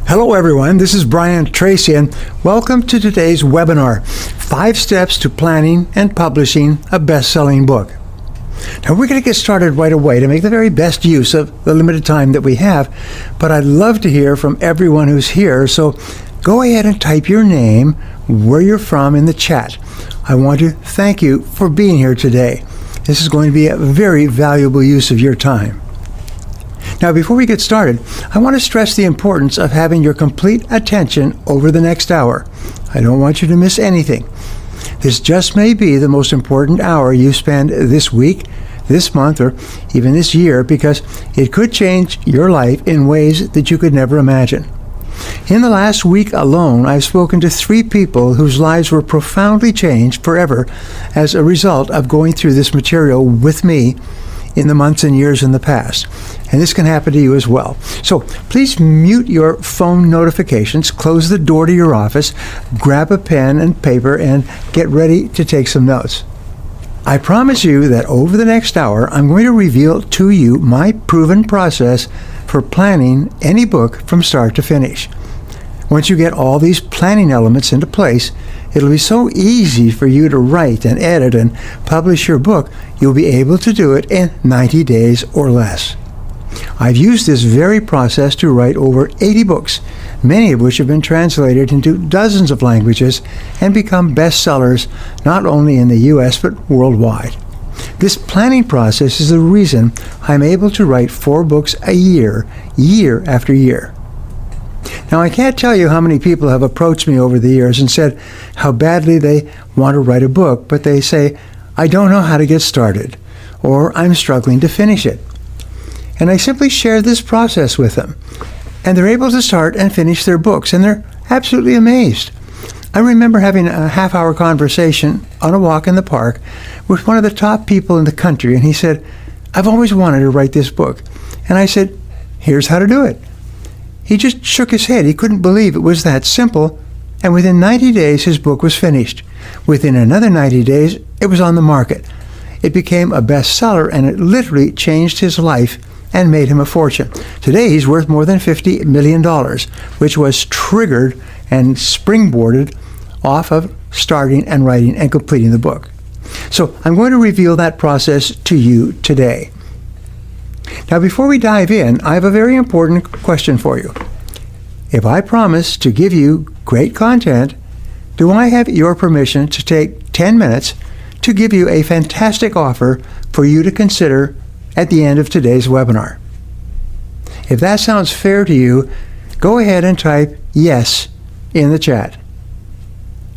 Hello everyone, this is Brian Tracy and welcome to today's webinar, 5 Steps to Planning and Publishing a Best-Selling Book. Now we're going to get started right away to make the very best use of the limited time that we have, but I'd love to hear from everyone who's here, so go ahead and type your name, where you're from in the chat. I want to thank you for being here today. This is going to be a very valuable use of your time. Now, before we get started, I want to stress the importance of having your complete attention over the next hour. I don't want you to miss anything. This just may be the most important hour you spend this week, this month, or even this year, because it could change your life in ways that you could never imagine. In the last week alone, I've spoken to 3 people whose lives were profoundly changed forever as a result of going through this material with me in the months and years in the past. And this can happen to you as well. So please mute your phone notifications, close the door to your office, grab a pen and paper, and get ready to take some notes. I promise you that over the next hour, I'm going to reveal to you my proven process for planning any book from start to finish. Once you get all these planning elements into place, it'll be so easy for you to write and edit and publish your book, you'll be able to do it in 90 days or less. I've used this very process to write over 80 books, many of which have been translated into dozens of languages and become bestsellers not only in the US but worldwide. This planning process is the reason I'm able to write 4 books a year, year after year. Now, I can't tell you how many people have approached me over the years and said how badly they want to write a book, but they say, I don't know how to get started, or I'm struggling to finish it. And I simply share this process with them, and they're able to start and finish their books, and they're absolutely amazed. I remember having a half-hour conversation on a walk in the park with one of the top people in the country, and he said, I've always wanted to write this book. And I said, here's how to do it. He just shook his head. He couldn't believe it was that simple, and within 90 days his book was finished. Within another 90 days, it was on the market. It became a bestseller, and it literally changed his life and made him a fortune. Today, he's worth more than $50 million, which was triggered and springboarded off of starting and writing and completing the book. So I'm going to reveal that process to you today. Now, before we dive in, I have a very important question for you. If I promise to give you great content, do I have your permission to take 10 minutes to give you a fantastic offer for you to consider at the end of today's webinar? If that sounds fair to you, go ahead and type yes in the chat.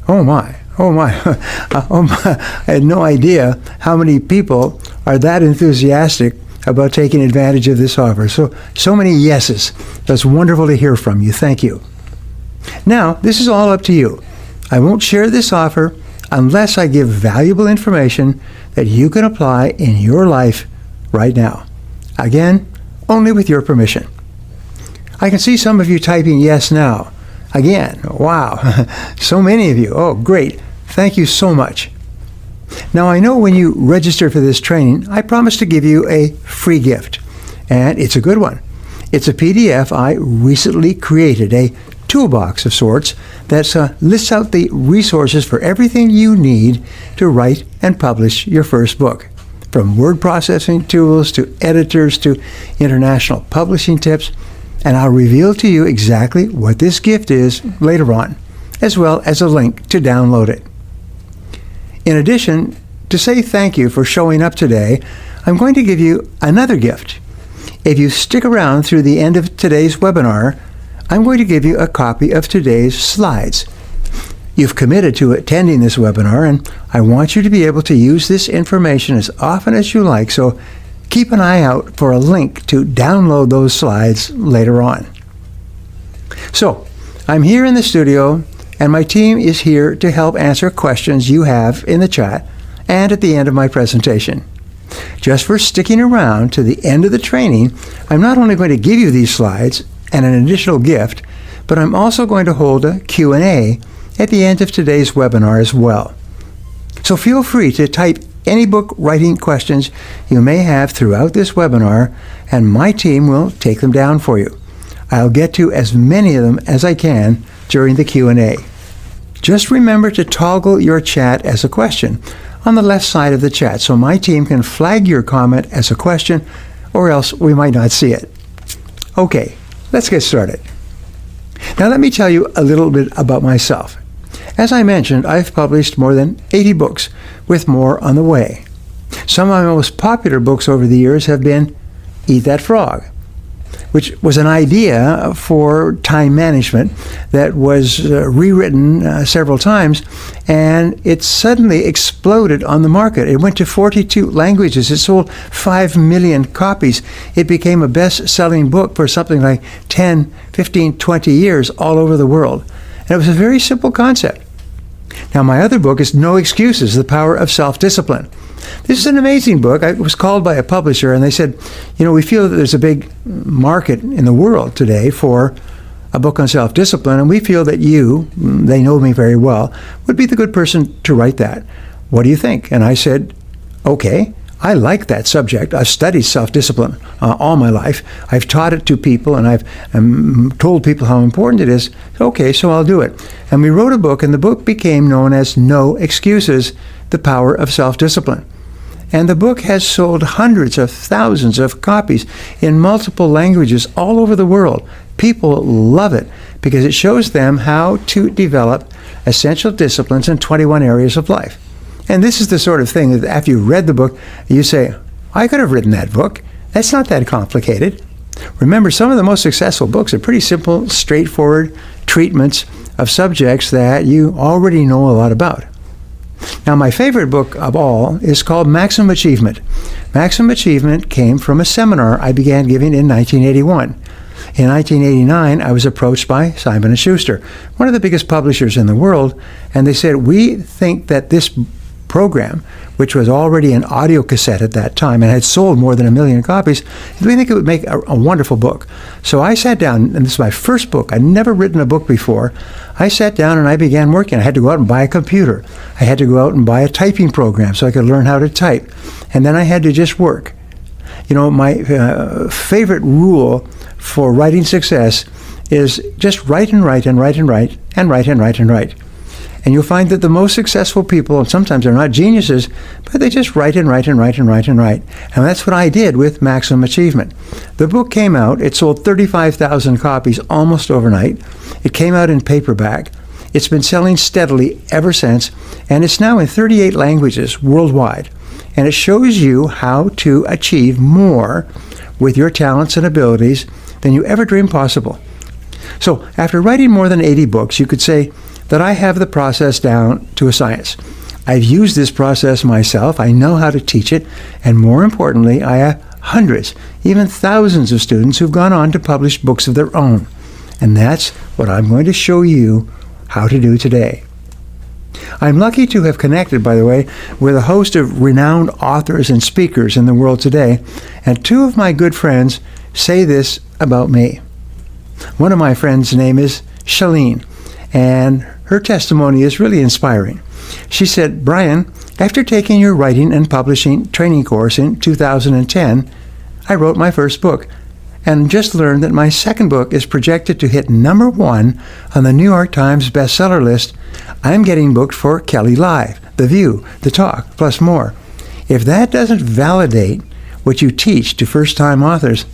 Oh my, oh my, I had no idea how many people are that enthusiastic about taking advantage of this offer. So many yeses. That's wonderful to hear from you. Thank you. Now, this is all up to you. I won't share this offer unless I give valuable information that you can apply in your life right now. Again, only with your permission. I can see some of you typing yes now. Again, wow, so many of you. Oh, great. Thank you so much. Now, I know when you register for this training, I promise to give you a free gift, and it's a good one. It's a PDF I recently created, a toolbox of sorts that lists out the resources for everything you need to write and publish your first book, from word processing tools to editors to international publishing tips, and I'll reveal to you exactly what this gift is later on, as well as a link to download it. In addition, to say thank you for showing up today, I'm going to give you another gift. If you stick around through the end of today's webinar, I'm going to give you a copy of today's slides. You've committed to attending this webinar, and I want you to be able to use this information as often as you like, so keep an eye out for a link to download those slides later on. So, I'm here in the studio, and my team is here to help answer questions you have in the chat and at the end of my presentation. Just for sticking around to the end of the training, I'm not only going to give you these slides and an additional gift, but I'm also going to hold a Q&A at the end of today's webinar as well. So feel free to type any book writing questions you may have throughout this webinar, and my team will take them down for you. I'll get to as many of them as I can during the Q&A. Just remember to toggle your chat as a question on the left side of the chat so my team can flag your comment as a question, or else we might not see it. Okay, let's get started. Now let me tell you a little bit about myself. As I mentioned, I've published more than 80 books, with more on the way. Some of my most popular books over the years have been Eat That Frog, which was an idea for time management that was rewritten several times, and it suddenly exploded on the market. It went to 42 languages. It sold 5 million copies. It became a best-selling book for something like 10, 15, 20 years all over the world. And it was a very simple concept. Now, my other book is No Excuses, The Power of Self-Discipline. This is an amazing book. I was called by a publisher, and they said, we feel that there's a big market in the world today for a book on self-discipline, and we feel that you, they know me very well, would be the good person to write that. What do you think? And I said, okay, I like that subject. I've studied self-discipline all my life. I've taught it to people, and I've told people how important it is. Okay, so I'll do it. And we wrote a book, and the book became known as No Excuses, The Power of Self-Discipline. And the book has sold hundreds of thousands of copies in multiple languages all over the world. People love it because it shows them how to develop essential disciplines in 21 areas of life. And this is the sort of thing that after you read the book, you say, I could have written that book. That's not that complicated. Remember, some of the most successful books are pretty simple, straightforward treatments of subjects that you already know a lot about. Now, my favorite book of all is called Maximum Achievement. Maximum Achievement came from a seminar I began giving in 1981. In 1989, I was approached by Simon & Schuster, one of the biggest publishers in the world, and they said, we think that this program, which was already an audio cassette at that time and had sold more than 1 million copies, we think it would make a wonderful book. So I sat down, and this is my first book. I'd never written a book before. I sat down and I began working. I had to go out and buy a computer. I had to go out and buy a typing program so I could learn how to type. And then I had to just work. My favorite rule for writing success is just write and write and write and write and write and write and write. And you'll find that the most successful people, and sometimes they're not geniuses, but they just write and write and write and write and write. And that's what I did with Maximum Achievement. The book came out. It sold 35,000 copies almost overnight. It came out in paperback. It's been selling steadily ever since, and it's now in 38 languages worldwide. And it shows you how to achieve more with your talents and abilities than you ever dreamed possible. So after writing more than 80 books, you could say that I have the process down to a science. I've used this process myself. I know how to teach it. And more importantly, I have hundreds, even thousands of students who've gone on to publish books of their own. And that's what I'm going to show you how to do today. I'm lucky to have connected, by the way, with a host of renowned authors and speakers in the world today. And two of my good friends say this about me. One of my friends' name is Shalene, and her testimony is really inspiring. She said, Brian, after taking your writing and publishing training course in 2010, I wrote my first book and just learned that my second book is projected to hit #1 on the New York Times bestseller list. I'm getting booked for Kelly Live, The View, The Talk, plus more. If that doesn't validate what you teach to first-time authors,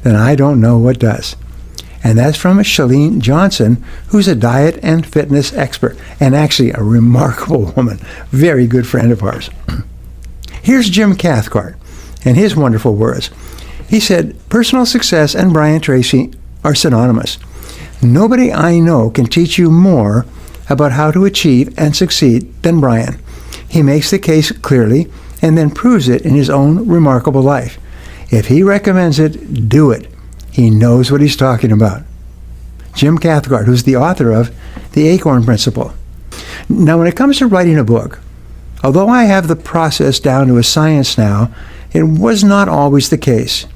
then I don't know what does. And that's from Shalene Johnson, who's a diet and fitness expert, and actually a remarkable woman, very good friend of ours. Here's Jim Cathcart and his wonderful words. He said, personal success and Brian Tracy are synonymous. Nobody I know can teach you more about how to achieve and succeed than Brian. He makes the case clearly and then proves it in his own remarkable life. If he recommends it, do it. He knows what he's talking about. Jim Cathcart, who's the author of The Acorn Principle. Now, when it comes to writing a book, although I have the process down to a science now, it was not always the case.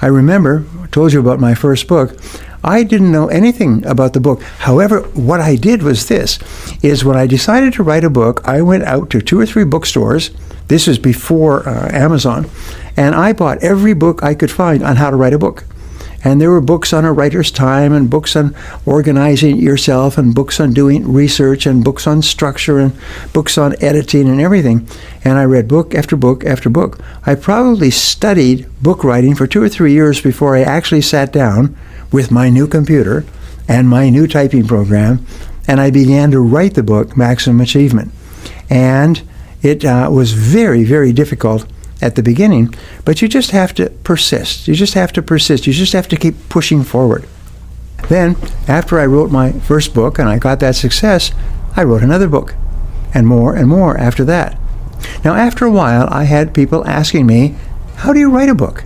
I remember, I told you about my first book, I didn't know anything about the book. However, what I did was this, is when I decided to write a book, I went out to 2 or 3 bookstores. This was before Amazon, and I bought every book I could find on how to write a book. And there were books on a writer's time, and books on organizing yourself, and books on doing research, and books on structure, and books on editing and everything. And I read book after book after book. I probably studied book writing for 2 or 3 years before I actually sat down with my new computer and my new typing program, and I began to write the book, Maximum Achievement. And it was very, very difficult at the beginning, but you just have to persist. You just have to persist. You just have to keep pushing forward. Then, after I wrote my first book and I got that success, I wrote another book, and more after that. Now, after a while, I had people asking me, how do you write a book?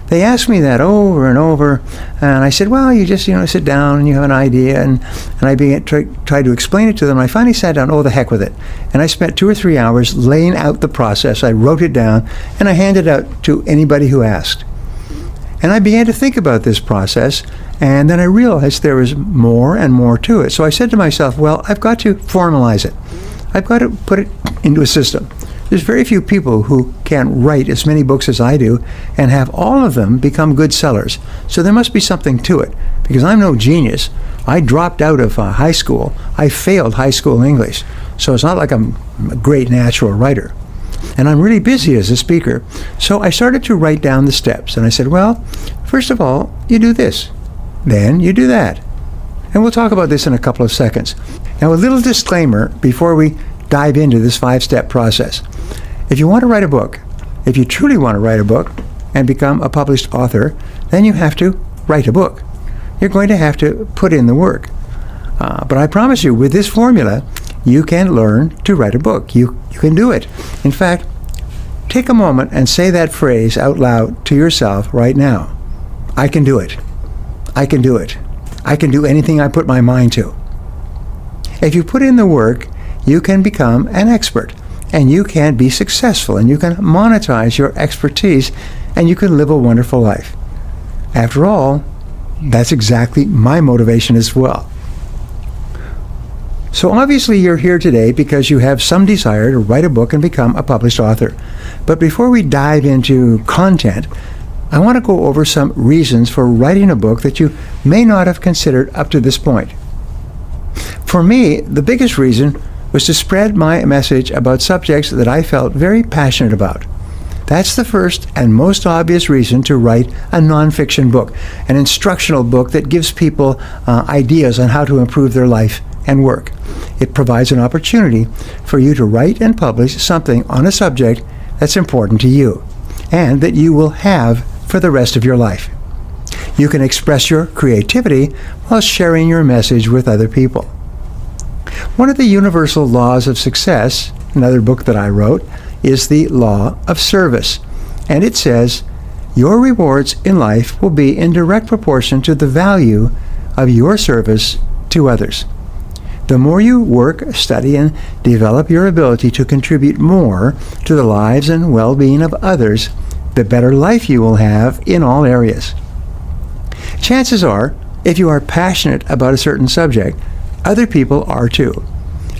They asked me that over and over, and I said, well, you just, sit down and you have an idea, and I began tried to explain it to them. I finally sat down, the heck with it. And I spent 2 or 3 hours laying out the process. I wrote it down, and I handed it out to anybody who asked. And I began to think about this process, and then I realized there was more and more to it. So I said to myself, well, I've got to formalize it. I've got to put it into a system. There's very few people who can write as many books as I do and have all of them become good sellers. So there must be something to it, because I'm no genius. I dropped out of high school. I failed high school English. So it's not like I'm a great natural writer. And I'm really busy as a speaker. So I started to write down the steps. And I said, well, first of all, you do this. Then you do that. And we'll talk about this in a couple of seconds. Now, a little disclaimer before we dive into this 5-step process. If you want to write a book, if you truly want to write a book and become a published author, then you have to write a book. You're going to have to put in the work. But I promise you, with this formula, you can learn to write a book. You can do it. In fact, take a moment and say that phrase out loud to yourself right now. I can do it. I can do it. I can do anything I put my mind to. If you put in the work, you can become an expert, and you can be successful, and you can monetize your expertise, and you can live a wonderful life. After all, that's exactly my motivation as well. So obviously you're here today because you have some desire to write a book and become a published author. But before we dive into content, I want to go over some reasons for writing a book that you may not have considered up to this point. For me, the biggest reason was to spread my message about subjects that I felt very passionate about. That's the first and most obvious reason to write a nonfiction book, an instructional book that gives people ideas on how to improve their life and work. It provides an opportunity for you to write and publish something on a subject that's important to you and that you will have for the rest of your life. You can express your creativity while sharing your message with other people. One of the universal laws of success, another book that I wrote, is the law of service. And it says, your rewards in life will be in direct proportion to the value of your service to others. The more you work, study, and develop your ability to contribute more to the lives and well-being of others, the better life you will have in all areas. Chances are, if you are passionate about a certain subject, other people are too.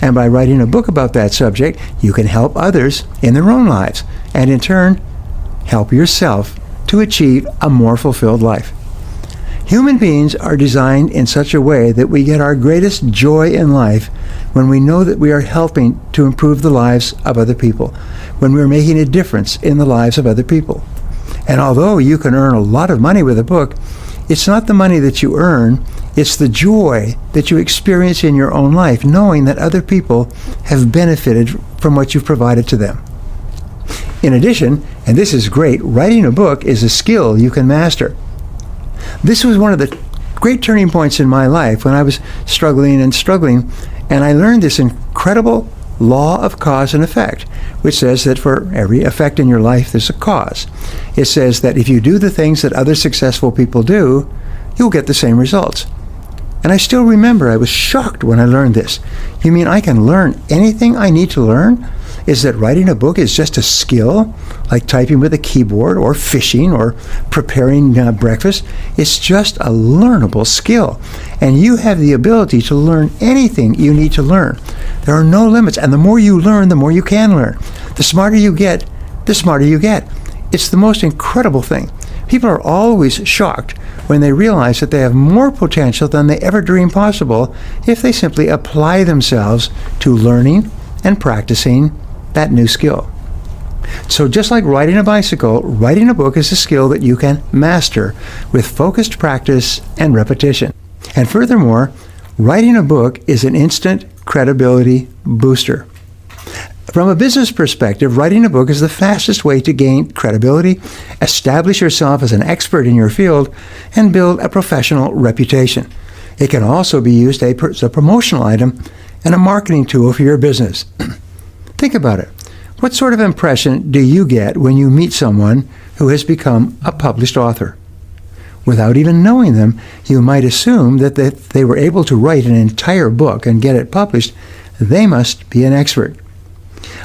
And by writing a book about that subject, you can help others in their own lives, and in turn, help yourself to achieve a more fulfilled life. Human beings are designed in such a way that we get our greatest joy in life when we know that we are helping to improve the lives of other people, when we're making a difference in the lives of other people. And although you can earn a lot of money with a book, it's not the money that you earn, it's the joy that you experience in your own life, knowing that other people have benefited from what you've provided to them. In addition, and this is great, writing a book is a skill you can master. This was one of the great turning points in my life when I was struggling, and I learned this incredible law of cause and effect, which says that for every effect in your life, there's a cause. It says that if you do the things that other successful people do, you'll get the same results. And I still remember I was shocked when I learned this. You mean I can learn anything I need to learn? Is that writing a book is just a skill, like typing with a keyboard or fishing or preparing breakfast? It's just a learnable skill. And you have the ability to learn anything you need to learn. There are no limits. And the more you learn, the more you can learn. The smarter you get, the smarter you get. It's the most incredible thing. People are always shocked when they realize that they have more potential than they ever dreamed possible if they simply apply themselves to learning and practicing that new skill. So just like riding a bicycle, writing a book is a skill that you can master with focused practice and repetition. And furthermore, writing a book is an instant credibility booster. From a business perspective, writing a book is the fastest way to gain credibility, establish yourself as an expert in your field, and build a professional reputation. It can also be used as a promotional item and a marketing tool for your business. Think about it. What sort of impression do you get when you meet someone who has become a published author? Without even knowing them, you might assume that if they were able to write an entire book and get it published, they must be an expert.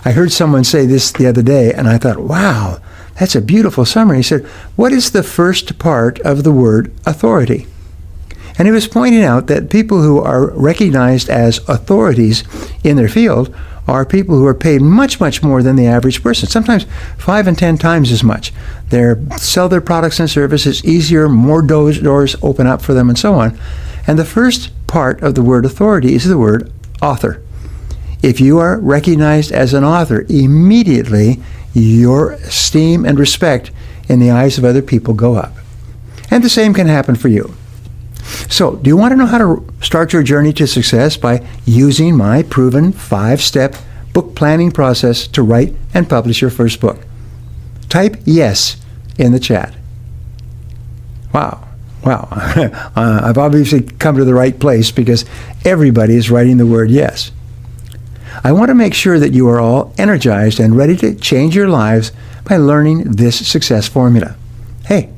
I heard someone say this the other day, and I thought, wow, that's a beautiful summary. He said, what is the first part of the word authority? And he was pointing out that people who are recognized as authorities in their field are people who are paid much, much more than the average person, sometimes 5 and 10 times as much. They sell their products and services easier, more doors open up for them, and so on. And the first part of the word authority is the word author. If you are recognized as an author, immediately your esteem and respect in the eyes of other people go up. And the same can happen for you. So, do you want to know how to start your journey to success by using my proven 5-step book planning process to write and publish your first book? Type yes in the chat. Wow. I've obviously come to the right place because everybody is writing the word yes. I want to make sure that you are all energized and ready to change your lives by learning this success formula. Hey,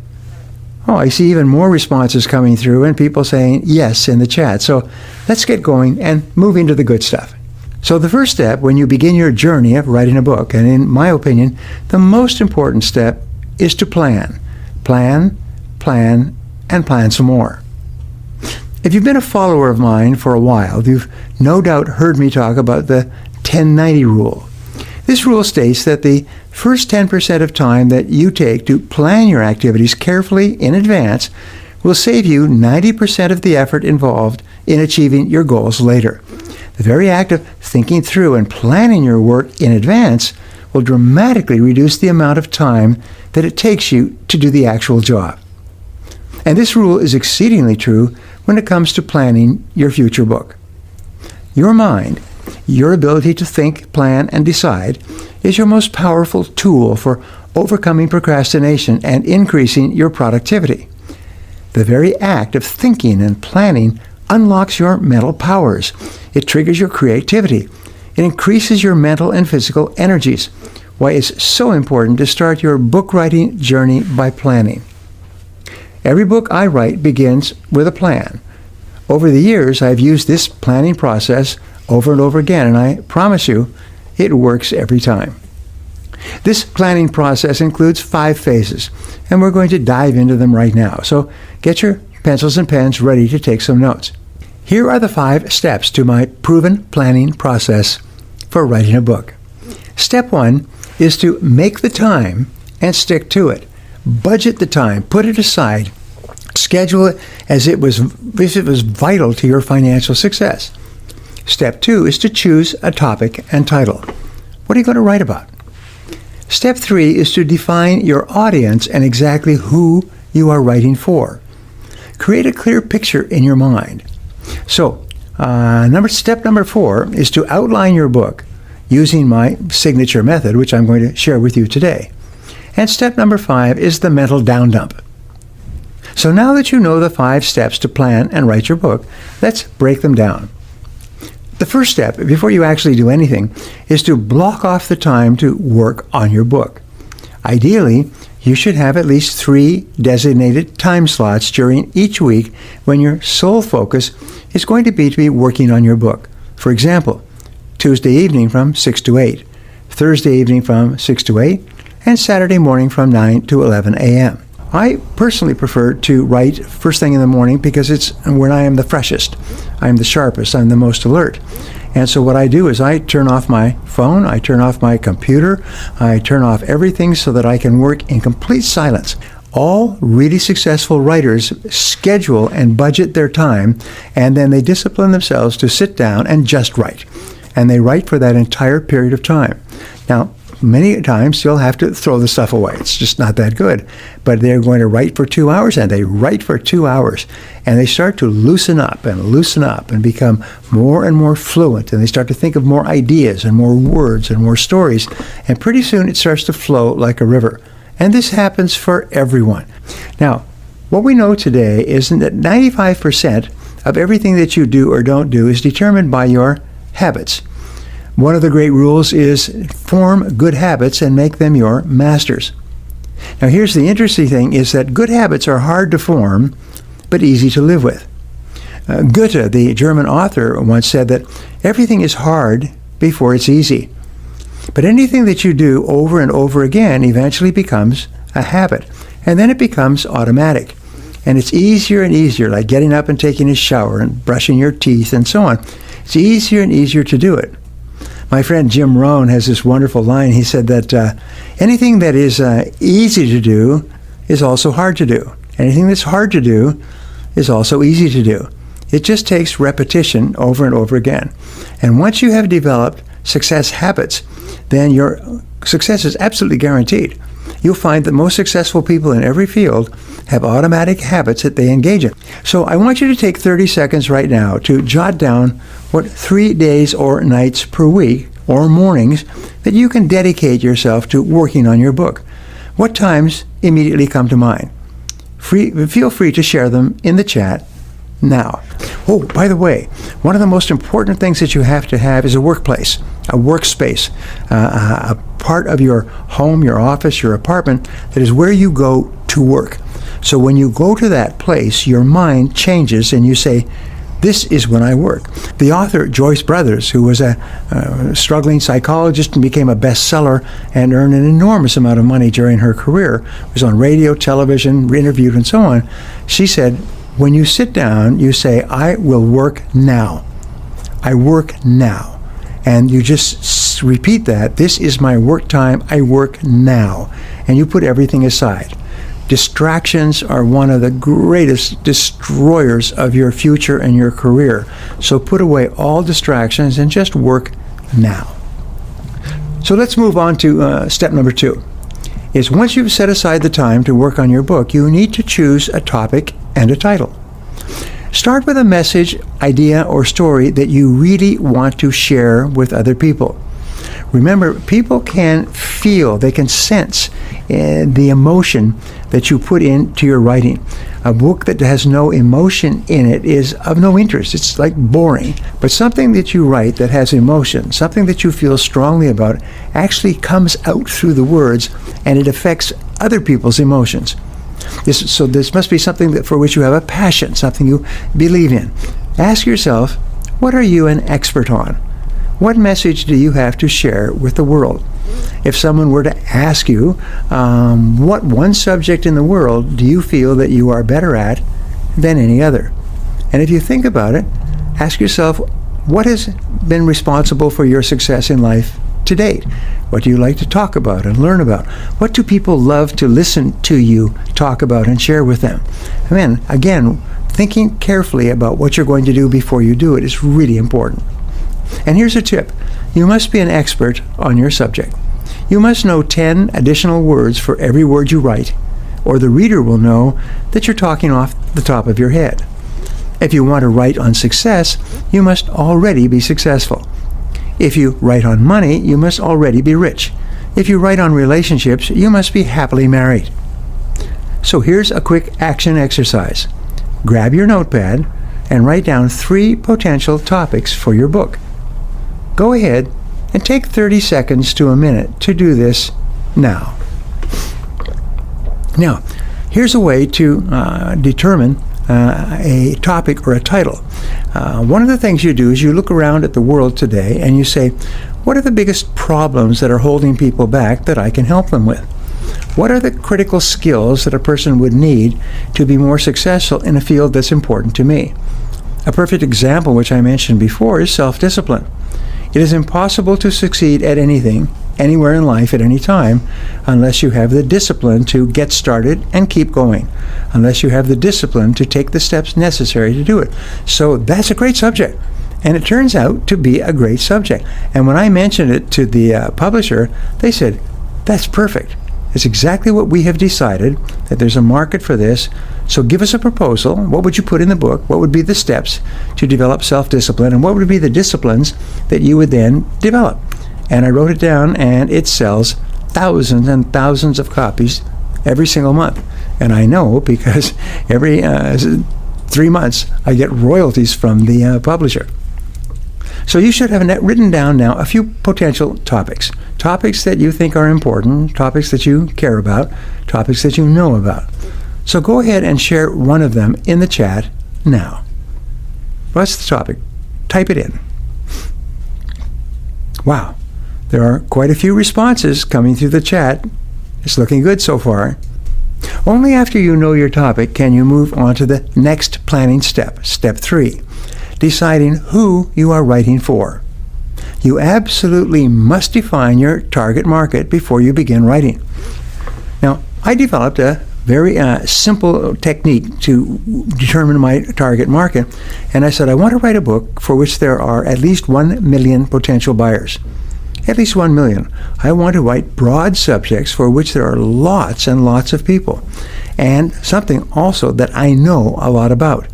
I see even more responses coming through and people saying yes in the chat. So let's get going and move into the good stuff. So the first step when you begin your journey of writing a book, and in my opinion, the most important step is to plan. Plan, and plan some more. If you've been a follower of mine for a while, you've no doubt heard me talk about the 10-90 rule. This rule states that the first 10% of time that you take to plan your activities carefully in advance will save you 90% of the effort involved in achieving your goals later. The very act of thinking through and planning your work in advance will dramatically reduce the amount of time that it takes you to do the actual job. And this rule is exceedingly true when it comes to planning your future book. Your mind, your ability to think, plan, and decide is your most powerful tool for overcoming procrastination and increasing your productivity. The very act of thinking and planning unlocks your mental powers. It triggers your creativity. It increases your mental and physical energies. Why it's so important to start your book writing journey by planning. Every book I write begins with a plan. Over the years, I've used this planning process over and over again, and I promise you, it works every time. This planning process includes 5 phases, and we're going to dive into them right now. So get your pencils and pens ready to take some notes. Here are the 5 steps to my proven planning process for writing a book. Step 1 is to make the time and stick to it. Budget the time, put it aside, schedule it as if it was vital to your financial success. Step 2 is to choose a topic and title. What are you going to write about? Step 3 is to define your audience and exactly who you are writing for. Create a clear picture in your mind. So, step number 4 is to outline your book using my signature method, which I'm going to share with you today. And step number 5 is the mental down dump. So now that you know the 5 steps to plan and write your book, let's break them down. The first step, before you actually do anything, is to block off the time to work on your book. Ideally, you should have at least 3 designated time slots during each week when your sole focus is going to be working on your book. For example, Tuesday evening from 6 to 8, Thursday evening from 6 to 8, and Saturday morning from 9 to 11 a.m. I personally prefer to write first thing in the morning because it's when I am the freshest, I'm the sharpest, I'm the most alert. And so what I do is I turn off my phone, I turn off my computer, I turn off everything so that I can work in complete silence. All really successful writers schedule and budget their time, and then they discipline themselves to sit down and just write. And they write for that entire period of time. Now, many times you'll have to throw the stuff away. It's just not that good. But they're going to write for 2 hours, and they write for 2 hours. And they start to loosen up and become more and more fluent. And they start to think of more ideas and more words and more stories. And pretty soon it starts to flow like a river. And this happens for everyone. Now, what we know today is that 95% of everything that you do or don't do is determined by your habits. One of the great rules is form good habits and make them your masters. Now, here's the interesting thing is that good habits are hard to form, but easy to live with. Goethe, the German author, once said that everything is hard before it's easy. But anything that you do over and over again eventually becomes a habit, and then it becomes automatic. And it's easier and easier, like getting up and taking a shower and brushing your teeth and so on. It's easier and easier to do it. My friend Jim Rohn has this wonderful line. He said that anything that is easy to do is also hard to do. Anything that's hard to do is also easy to do. It just takes repetition over and over again. And once you have developed success habits, then your success is absolutely guaranteed. You'll find that most successful people in every field have automatic habits that they engage in. So I want you to take 30 seconds right now to jot down what 3 days or nights per week or mornings that you can dedicate yourself to working on your book. What times immediately come to mind? Feel free to share them in the chat now. Oh, by the way, one of the most important things that you have to have is a workplace, a workspace, a part of your home, your office, your apartment that is where you go to work. So when you go to that place, your mind changes and you say, this is when I work. The author Joyce Brothers, who was a struggling psychologist and became a bestseller and earned an enormous amount of money during her career, was on radio, television, interviewed, and so on. She said, when you sit down, you say, I will work now. I work now. And you just repeat that. This is my work time. I work now. And you put everything aside. Distractions are one of the greatest destroyers of your future and your career. So put away all distractions and just work now. So let's move on to step number 2. Is once you've set aside the time to work on your book, you need to choose a topic and a title. Start with a message, idea, or story that you really want to share with other people. Remember, people can feel, they can sense the emotion that you put into your writing. A book that has no emotion in it is of no interest. It's like boring. But something that you write that has emotion, something that you feel strongly about, actually comes out through the words, and it affects other people's emotions. So this must be something for which you have a passion, something you believe in. Ask yourself, what are you an expert on? What message do you have to share with the world? If someone were to ask you, what one subject in the world do you feel that you are better at than any other? And if you think about it, ask yourself, what has been responsible for your success in life to date? What do you like to talk about and learn about? What do people love to listen to you talk about and share with them? I mean, again, thinking carefully about what you're going to do before you do it is really important. And here's a tip. You must be an expert on your subject. You must know 10 additional words for every word you write, or the reader will know that you're talking off the top of your head. If you want to write on success, you must already be successful. If you write on money, you must already be rich. If you write on relationships, you must be happily married. So here's a quick action exercise. Grab your notepad and write down 3 potential topics for your book. Go ahead and take 30 seconds to a minute to do this now. Now, here's a way to determine a topic or a title. One of the things you do is you look around at the world today and you say, what are the biggest problems that are holding people back that I can help them with? What are the critical skills that a person would need to be more successful in a field that's important to me? A perfect example, which I mentioned before, is self-discipline. It is impossible to succeed at anything anywhere in life at any time unless you have the discipline to get started and keep going, unless you have the discipline to take the steps necessary to do it. So that's a great subject. And it turns out to be a great subject. And when I mentioned it to the publisher, they said, that's perfect. It's exactly what we have decided, that there's a market for this. So give us a proposal. What would you put in the book? What would be the steps to develop self-discipline? And what would be the disciplines that you would then develop? And I wrote it down, and it sells thousands and thousands of copies every single month. And I know because every 3 months I get royalties from the publisher. So you should have written down now a few potential topics that you think are important, topics that you care about, topics that you know about. So go ahead and share one of them in the chat now. What's the topic? Type it in. Wow, there are quite a few responses coming through the chat. It's looking good so far. Only after you know your topic can you move on to the next planning step, step 3. Deciding who you are writing for. You absolutely must define your target market before you begin writing. Now, I developed a very simple technique to determine my target market, and I said I want to write a book for which there are at least 1 million potential buyers. At least 1 million. I want to write broad subjects for which there are lots and lots of people, and something also that I know a lot about.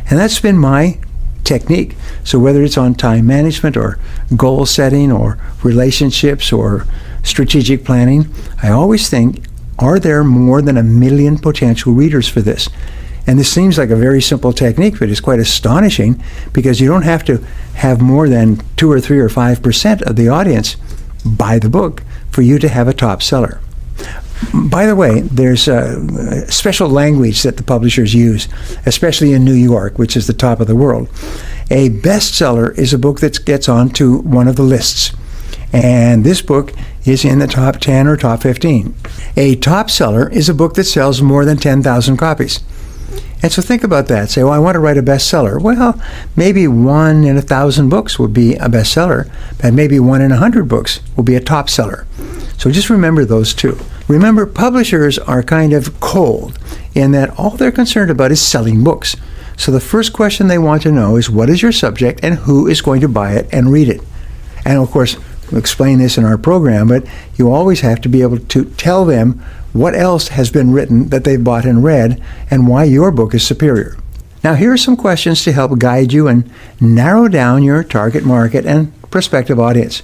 And that's been my technique. So whether it's on time management or goal setting or relationships or strategic planning, I always think, are there more than 1 million potential readers for this? And this seems like a very simple technique, but it's quite astonishing because you don't have to have more than 2 or 3 or 5% of the audience buy the book for you to have a top seller. By the way, there's a special language that the publishers use, especially in New York, which is the top of the world. A bestseller is a book that gets onto one of the lists. And this book is in the top 10 or top 15. A top seller is a book that sells more than 10,000 copies. And so think about that. Say, well, I want to write a bestseller. Well, maybe 1 in 1,000 books would be a bestseller, but maybe 1 in 100 books will be a top seller. So just remember those two. Remember, publishers are kind of cold in that all they're concerned about is selling books. So the first question they want to know is, what is your subject and who is going to buy it and read it? And of course, we'll explain this in our program, but you always have to be able to tell them what else has been written that they've bought and read and why your book is superior. Now, here are some questions to help guide you and narrow down your target market and prospective audience.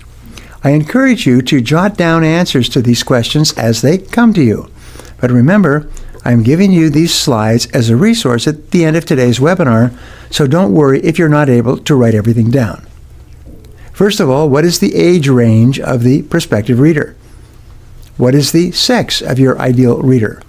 I encourage you to jot down answers to these questions as they come to you. But remember, I'm giving you these slides as a resource at the end of today's webinar, so don't worry if you're not able to write everything down. First of all, what is the age range of the prospective reader? What is the sex of your ideal reader?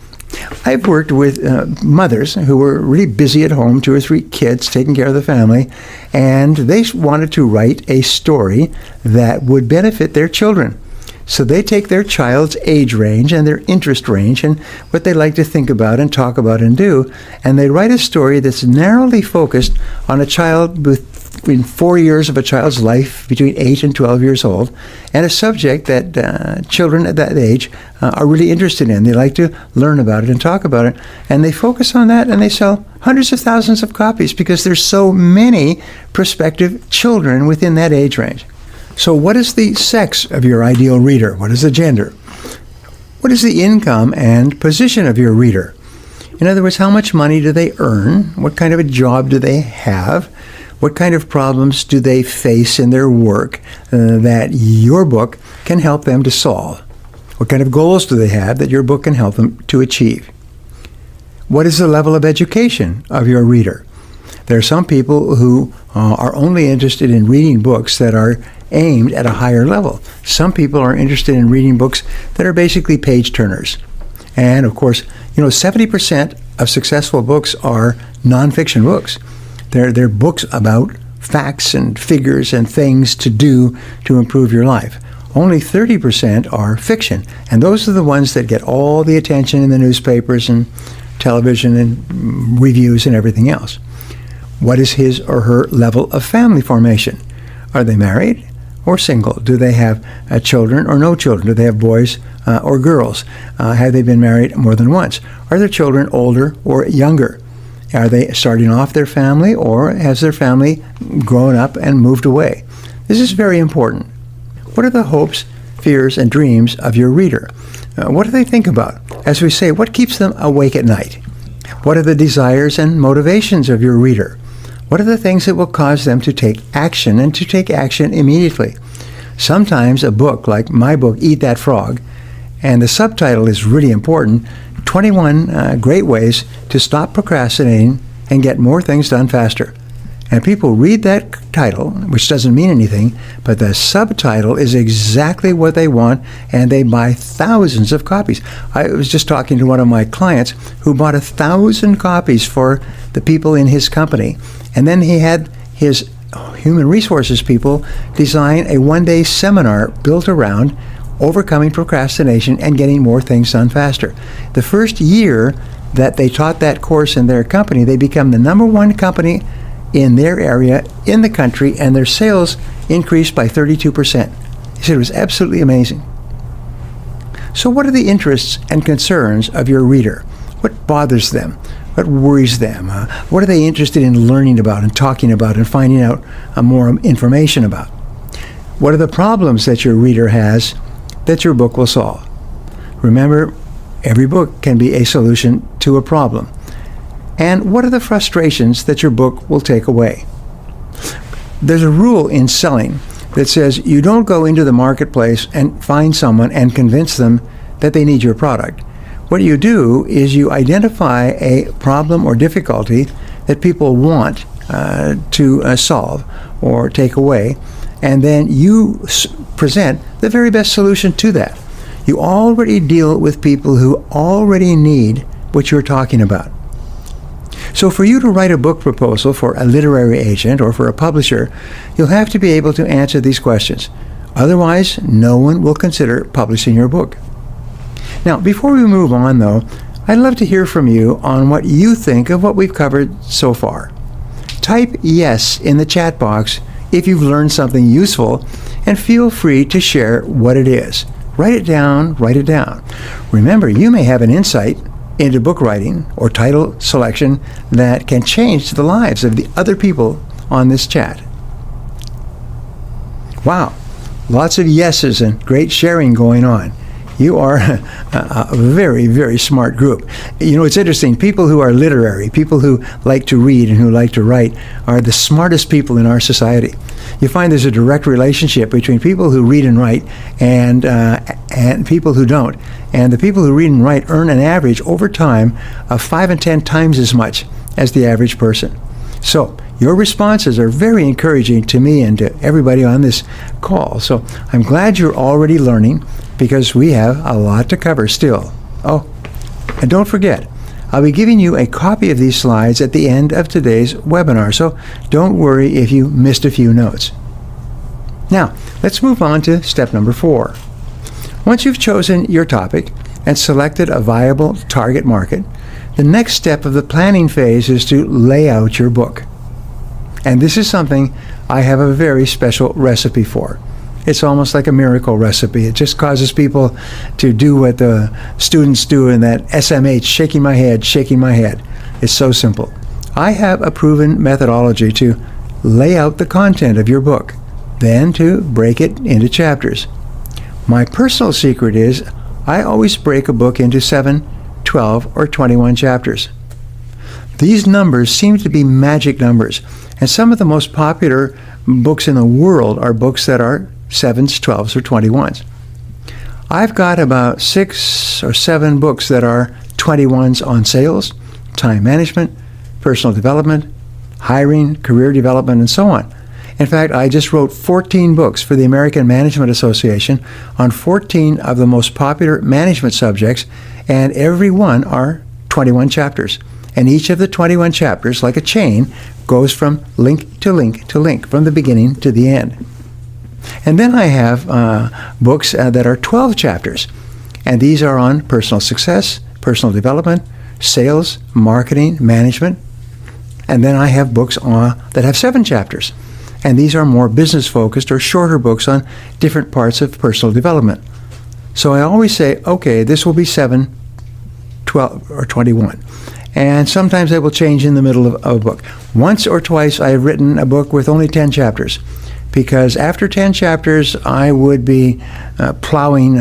I've worked with mothers who were really busy at home, 2 or 3 kids, taking care of the family, and they wanted to write a story that would benefit their children. So they take their child's age range and their interest range and what they like to think about and talk about and do, and they write a story that's narrowly focused on a child between 4 years of a child's life, between 8 and 12 years old, and a subject that children at that age are really interested in. They like to learn about it and talk about it, and they focus on that, and they sell hundreds of thousands of copies because there's so many prospective children within that age range. So what is the sex of your ideal reader? What is the gender? What is the income and position of your reader? In other words, how much money do they earn? What kind of a job do they have? What kind of problems do they face in their work that your book can help them to solve? What kind of goals do they have that your book can help them to achieve? What is the level of education of your reader? There are some people who are only interested in reading books that are aimed at a higher level. Some people are interested in reading books that are basically page turners. And of course, 70% of successful books are nonfiction books. They're books about facts and figures and things to do to improve your life. Only 30% are fiction, and those are the ones that get all the attention in the newspapers and television and reviews and everything else. What is his or her level of family formation? Are they married? or single? Do they have children or no children? Do they have boys or girls? Have they been married more than once? Are their children older or younger? Are they starting off their family, or has their family grown up and moved away? This is very important. What are the hopes, fears, and dreams of your reader? What do they think about? As we say, what keeps them awake at night? What are the desires and motivations of your reader? What are the things that will cause them to take action, and to take action immediately? Sometimes a book, like my book, Eat That Frog, and the subtitle is really important, 21 great ways to stop procrastinating and get more things done faster. And people read that title, which doesn't mean anything, but the subtitle is exactly what they want, and they buy thousands of copies. I was just talking to one of my clients who bought 1,000 copies for the people in his company, and then he had his human resources people design a one-day seminar built around overcoming procrastination and getting more things done faster. The first year that they taught that course in their company, they become the #1 company in their area in the country, and their sales increased by 32%. He said it was absolutely amazing. So what are the interests and concerns of your reader? What bothers them? What worries them? What are they interested in learning about and talking about and finding out more information about? What are the problems that your reader has that your book will solve? Remember, every book can be a solution to a problem. And what are the frustrations that your book will take away? There's a rule in selling that says you don't go into the marketplace and find someone and convince them that they need your product. What you do is you identify a problem or difficulty that people want to solve or take away, and then you present the very best solution to that. You already deal with people who already need what you're talking about. So for you to write a book proposal for a literary agent or for a publisher, you'll have to be able to answer these questions. Otherwise, no one will consider publishing your book. Now, before we move on, though, I'd love to hear from you on what you think of what we've covered so far. Type yes in the chat box if you've learned something useful, and feel free to share what it is. Write it down, write it down. Remember, you may have an insight into book writing or title selection that can change the lives of the other people on this chat. Wow, lots of yeses and great sharing going on. You are a very, very smart group. You know, it's interesting. People who are literary, people who like to read and who like to write, are the smartest people in our society. You find there's a direct relationship between people who read and write and people who don't. And the people who read and write earn an average over time of 5 and 10 times as much as the average person. So your responses are very encouraging to me and to everybody on this call. So I'm glad you're already learning, because we have a lot to cover still. Oh, and don't forget, I'll be giving you a copy of these slides at the end of today's webinar, so don't worry if you missed a few notes. Now, let's move on to step number 4. Once you've chosen your topic and selected a viable target market, the next step of the planning phase is to lay out your book. And this is something I have a very special recipe for. It's almost like a miracle recipe. It just causes people to do what the students do in that SMH, shaking my head, shaking my head. It's so simple. I have a proven methodology to lay out the content of your book, then to break it into chapters. My personal secret is I always break a book into 7, 12, or 21 chapters. These numbers seem to be magic numbers, and some of the most popular books in the world are books that are 7s, 12s, or 21s. I've got about 6 or 7 books that are 21s on sales, time management, personal development, hiring, career development, and so on. In fact, I just wrote 14 books for the American Management Association on 14 of the most popular management subjects, and every one are 21 chapters. And each of the 21 chapters, like a chain, goes from link to link to link, from the beginning to the end. And then I have books that are 12 chapters, and these are on personal success, personal development, sales, marketing, management. And then I have books that have 7 chapters, And these are more business-focused or shorter books on different parts of personal development. So I always say, okay, this will be 7, 12, or 21. And sometimes I will change in the middle of a book. Once or twice I have written a book with only 10 chapters, because after 10 chapters I would be plowing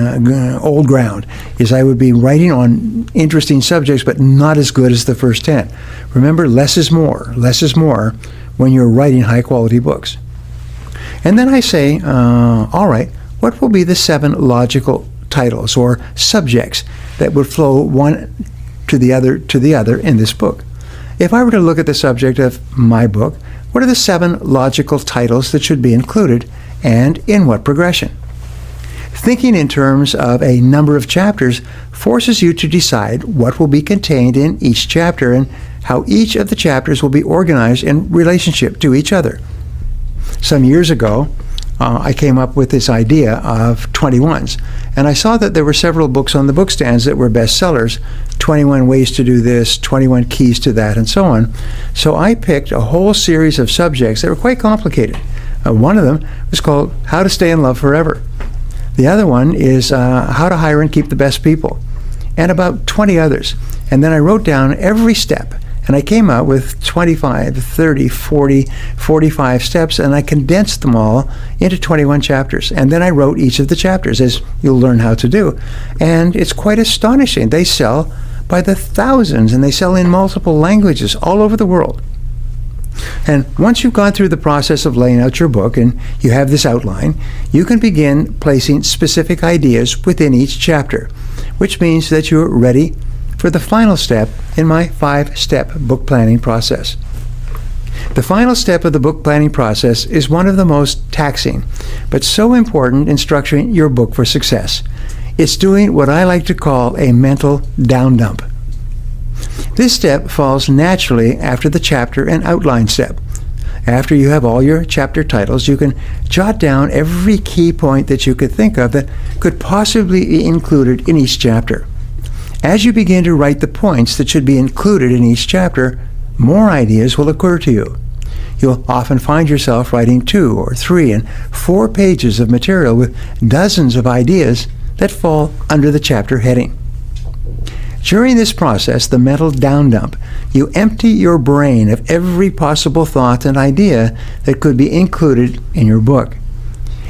old ground. I would be writing on interesting subjects, but not as good as the first 10. Remember, less is more. Less is more when you're writing high-quality books. And then I say, all right, what will be the 7 logical titles or subjects that would flow one to the other in this book? If I were to look at the subject of my book, what are the 7 logical titles that should be included, and in what progression? Thinking in terms of a number of chapters forces you to decide what will be contained in each chapter and how each of the chapters will be organized in relationship to each other. Some years ago, I came up with this idea of 21s, and I saw that there were several books on the bookstands that were bestsellers, 21 ways to do this, 21 keys to that, and so on. So I picked a whole series of subjects that were quite complicated. One of them was called How to Stay in Love Forever. The other one is How to Hire and Keep the Best People, and about 20 others. And then I wrote down every step, and I came out with 25, 30, 40, 45 steps, and I condensed them all into 21 chapters. And then I wrote each of the chapters, as you'll learn how to do. And it's quite astonishing. They sell by the thousands, and they sell in multiple languages all over the world. And once you've gone through the process of laying out your book and you have this outline, you can begin placing specific ideas within each chapter, which means that you're ready for the final step in my 5-step book planning process. The final step of the book planning process is one of the most taxing, but so important in structuring your book for success. It's doing what I like to call a mental down dump. This step falls naturally after the chapter and outline step. After you have all your chapter titles, you can jot down every key point that you could think of that could possibly be included in each chapter. As you begin to write the points that should be included in each chapter, more ideas will occur to you. You'll often find yourself writing 2 or 3 and 4 pages of material with dozens of ideas that fall under the chapter heading. During this process, the mental down dump, you empty your brain of every possible thought and idea that could be included in your book.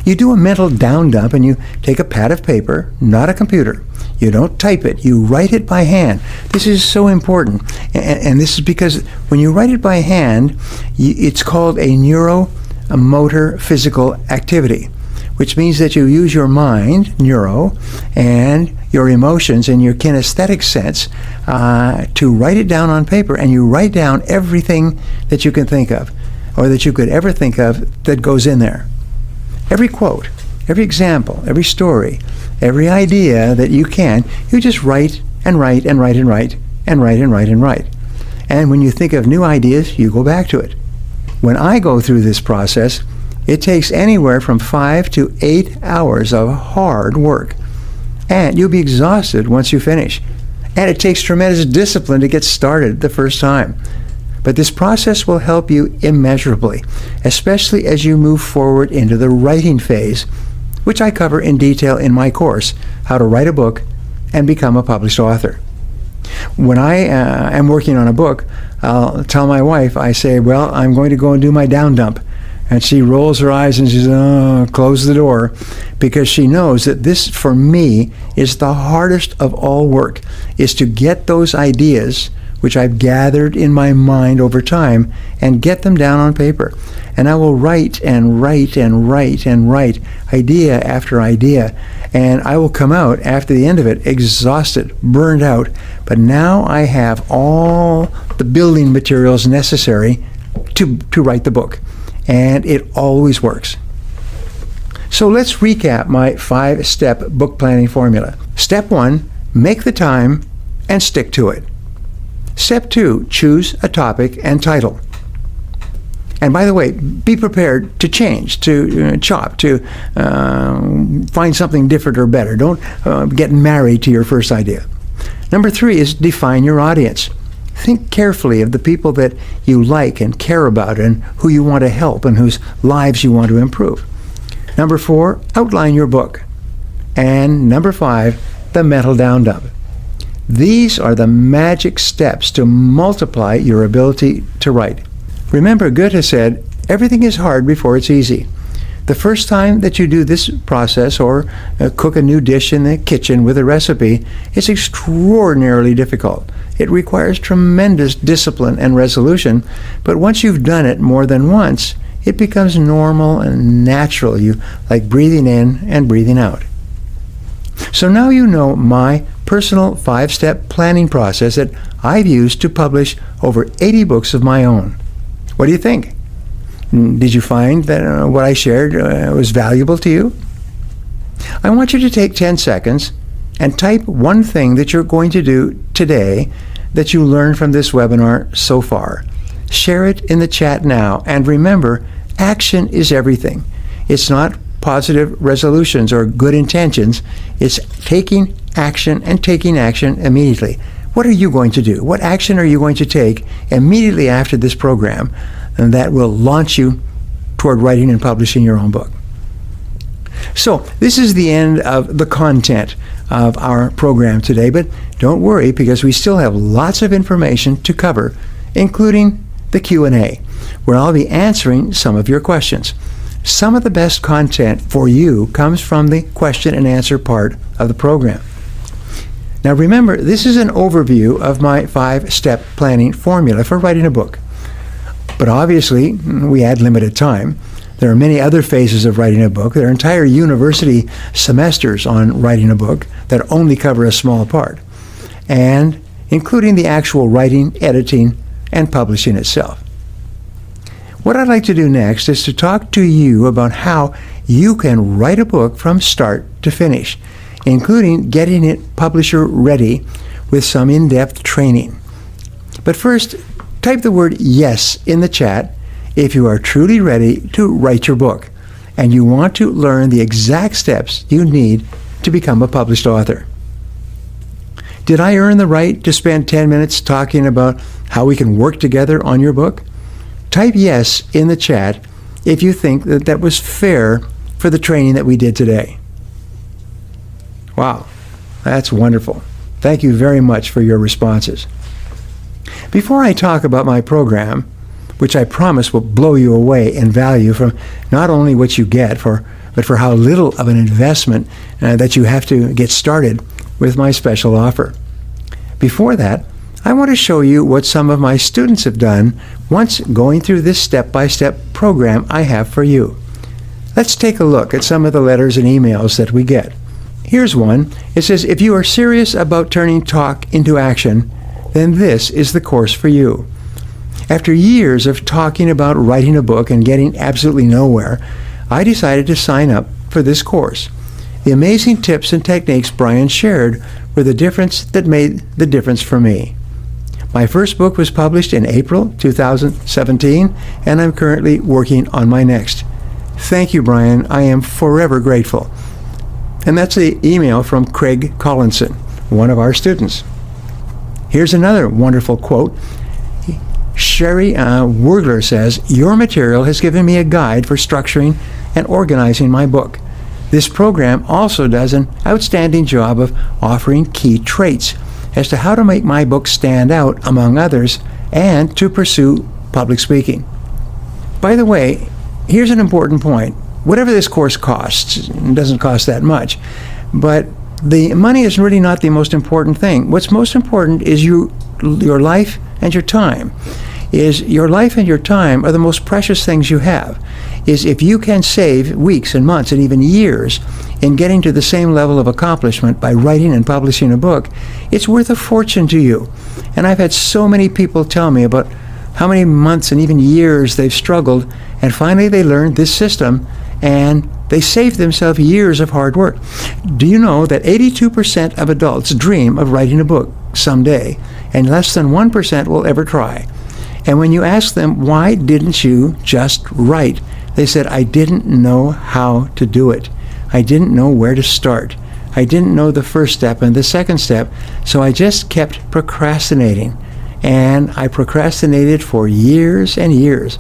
You do a mental down dump and you take a pad of paper, not a computer. You don't type it, you write it by hand. This is so important, and this is because when you write it by hand, it's called a neuromotor physical activity, which means that you use your mind, neuro, and your emotions and your kinesthetic sense to write it down on paper, and you write down everything that you can think of or that you could ever think of that goes in there. Every quote, every example, every story, every idea that you can, you just write and write and write and write and write and write and write. And when you think of new ideas, you go back to it. When I go through this process, it takes anywhere from 5 to 8 hours of hard work. And you'll be exhausted once you finish. And it takes tremendous discipline to get started the first time. But this process will help you immeasurably, especially as you move forward into the writing phase, which I cover in detail in my course, How to Write a Book and Become a Published Author. When I am working on a book, I'll tell my wife, I say, well, I'm going to go and do my down dump. And she rolls her eyes and she says, oh, close the door, because she knows that this, for me, is the hardest of all work, is to get those ideas which I've gathered in my mind over time and get them down on paper. And I will write and write and write and write, idea after idea, and I will come out after the end of it exhausted, burned out. But now I have all the building materials necessary to write the book. And it always works. So let's recap my 5-step book planning formula. Step 1, make the time and stick to it. Step 2, choose a topic and title. And by the way, be prepared to change, to chop, to find something different or better. Don't get married to your first idea. Number 3 is define your audience. think carefully of the people that you like and care about and who you want to help and whose lives you want to improve. Number 4, outline your book. And number 5, the mental down dump. These are the magic steps to multiply your ability to write. Remember, Goethe said, everything is hard before it's easy. The first time that you do this process or cook a new dish in the kitchen with a recipe, it's extraordinarily difficult. It requires tremendous discipline and resolution, but once you've done it more than once, it becomes normal and natural. You like breathing in and breathing out. So now you know my personal 5-step planning process that I've used to publish over 80 books of my own. What do you think? Did you find that what I shared was valuable to you? I want you to take 10 seconds and type one thing that you're going to do today that you learned from this webinar so far. Share it in the chat now, and remember, action is everything. It's not positive resolutions or good intentions. It's taking action and taking action immediately. What are you going to do? What action are you going to take immediately after this program, and that will launch you toward writing and publishing your own book? So this is the end of the content of our program today, but don't worry, because we still have lots of information to cover, including the Q&A, where I'll be answering some of your questions. Some of the best content for you comes from the question and answer part of the program. Now remember, this is an overview of my 5-step planning formula for writing a book. But obviously, we had limited time. There are many other phases of writing a book. There are entire university semesters on writing a book that only cover a small part, and including the actual writing, editing, and publishing itself. What I'd like to do next is to talk to you about how you can write a book from start to finish, including getting it publisher ready with some in-depth training. But first, type the word yes in the chat if you are truly ready to write your book and you want to learn the exact steps you need to become a published author. Did I earn the right to spend 10 minutes talking about how we can work together on your book? Type yes in the chat if you think that that was fair for the training that we did today. Wow, that's wonderful. Thank you very much for your responses. Before I talk about my program, which I promise will blow you away in value from not only what you get, but for how little of an investment that you have to get started with my special offer. Before that, I want to show you what some of my students have done once going through this step-by-step program I have for you. Let's take a look at some of the letters and emails that we get. Here's one. It says, if you are serious about turning talk into action, then this is the course for you. After years of talking about writing a book and getting absolutely nowhere, I decided to sign up for this course. The amazing tips and techniques Brian shared were the difference that made the difference for me. My first book was published in April 2017, and I'm currently working on my next. Thank you, Brian. I am forever grateful. And that's the email from Craig Collinson, one of our students. Here's another wonderful quote. Sherry Wurgler says, your material has given me a guide for structuring and organizing my book. This program also does an outstanding job of offering key traits as to how to make my book stand out among others and to pursue public speaking. By the way, here's an important point. Whatever this course costs, it doesn't cost that much, but the money is really not the most important thing. What's most important is your life and your time. Your life and your time are the most precious things you have. If you can save weeks and months and even years in getting to the same level of accomplishment by writing and publishing a book, it's worth a fortune to you. And I've had so many people tell me about how many months and even years they've struggled, and finally they learned this system and they saved themselves years of hard work. Do you know that 82% of adults dream of writing a book someday, and less than 1% will ever try? And when you ask them, why didn't you just write? They said, I didn't know how to do it. I didn't know where to start. I didn't know the first step and the second step, so I just kept procrastinating. and I procrastinated for years and years.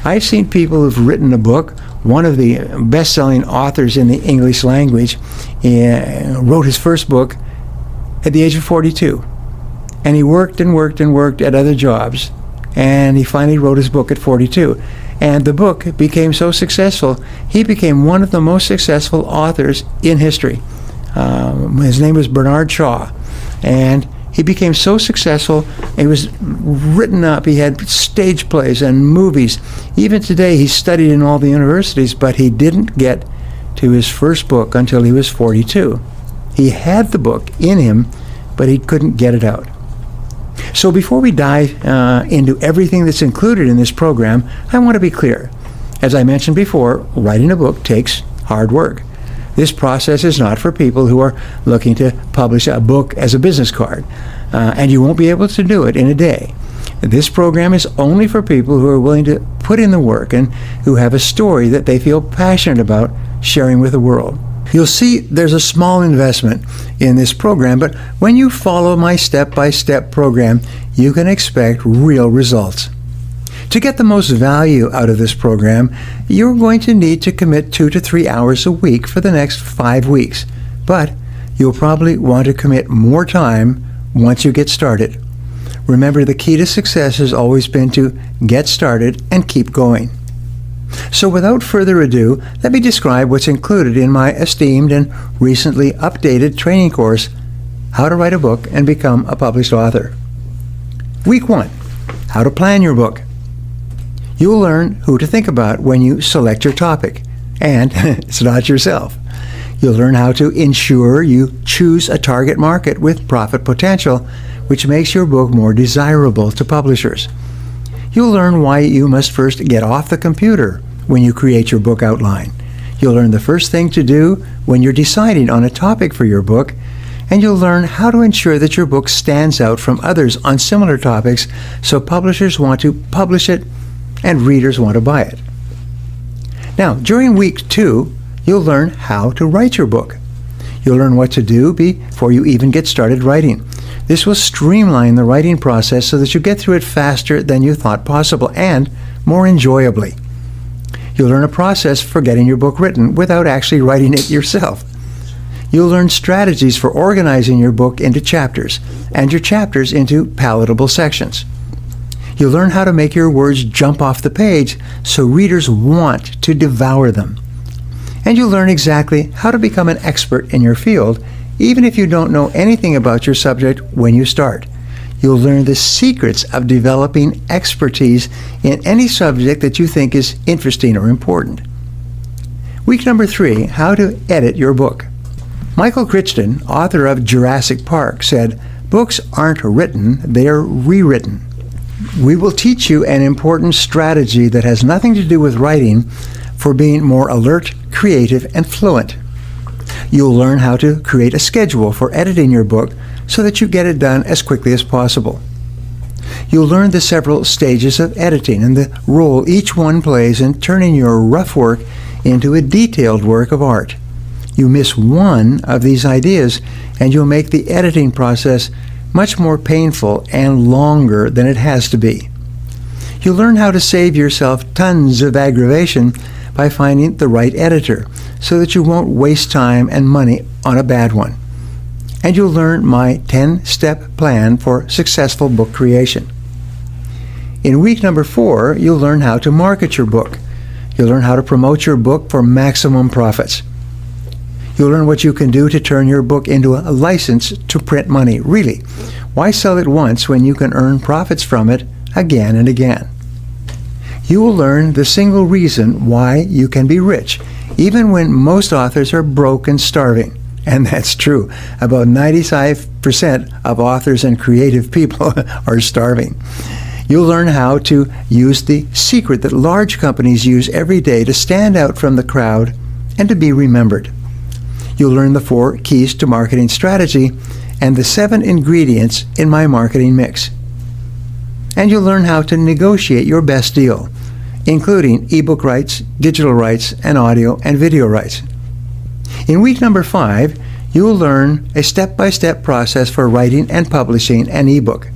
I've seen people who've written a book. One of the best-selling authors in the English language wrote his first book at the age of 42. And he worked and worked and worked at other jobs. And he finally wrote his book at 42. And the book became so successful, he became one of the most successful authors in history. His name was Bernard Shaw. And he became so successful, it was written up. He had stage plays and movies. Even today, he studied in all the universities, but he didn't get to his first book until he was 42. He had the book in him, but he couldn't get it out. So before we dive into everything that's included in this program, I want to be clear. As I mentioned before, writing a book takes hard work. This process is not for people who are looking to publish a book as a business card, and you won't be able to do it in a day. This program is only for people who are willing to put in the work and who have a story that they feel passionate about sharing with the world. You'll see there's a small investment in this program, but when you follow my step-by-step program, you can expect real results. To get the most value out of this program, you're going to need to commit 2 to 3 hours a week for the next 5 weeks. But you'll probably want to commit more time once you get started. Remember, the key to success has always been to get started and keep going. So without further ado, let me describe what's included in my esteemed and recently updated training course, How to Write a Book and Become a Published Author. Week 1, How to Plan Your Book. You'll learn who to think about when you select your topic, and it's not yourself. You'll learn how to ensure you choose a target market with profit potential, which makes your book more desirable to publishers. You'll learn why you must first get off the computer when you create your book outline. You'll learn the first thing to do when you're deciding on a topic for your book, and you'll learn how to ensure that your book stands out from others on similar topics so publishers want to publish it and readers want to buy it. Now, during week 2, you'll learn how to write your book. You'll learn what to do before you even get started writing. This will streamline the writing process so that you get through it faster than you thought possible and more enjoyably. You'll learn a process for getting your book written without actually writing it yourself. You'll learn strategies for organizing your book into chapters and your chapters into palatable sections. You'll learn how to make your words jump off the page so readers want to devour them. And you'll learn exactly how to become an expert in your field, even if you don't know anything about your subject when you start. You'll learn the secrets of developing expertise in any subject that you think is interesting or important. Week number 3, How to Edit Your Book. Michael Crichton, author of Jurassic Park, said, "Books aren't written, they are rewritten." We will teach you an important strategy that has nothing to do with writing for being more alert, creative, and fluent. You'll learn how to create a schedule for editing your book so that you get it done as quickly as possible. You'll learn the several stages of editing and the role each one plays in turning your rough work into a detailed work of art. You miss one of these ideas and you'll make the editing process much more painful and longer than it has to be. You'll learn how to save yourself tons of aggravation by finding the right editor so that you won't waste time and money on a bad one. And you'll learn my 10-step plan for successful book creation. In week number 4, you'll learn how to market your book. You'll learn how to promote your book for maximum profits. You'll learn what you can do to turn your book into a license to print money. Really, why sell it once when you can earn profits from it again and again? You will learn the single reason why you can be rich, even when most authors are broke and starving. And that's true. About 95% of authors and creative people are starving. You'll learn how to use the secret that large companies use every day to stand out from the crowd and to be remembered. You'll learn the 4 keys to marketing strategy and the 7 ingredients in my marketing mix. And you'll learn how to negotiate your best deal, including ebook rights, digital rights, and audio and video rights. In week number 5, you'll learn a step-by-step process for writing and publishing an ebook.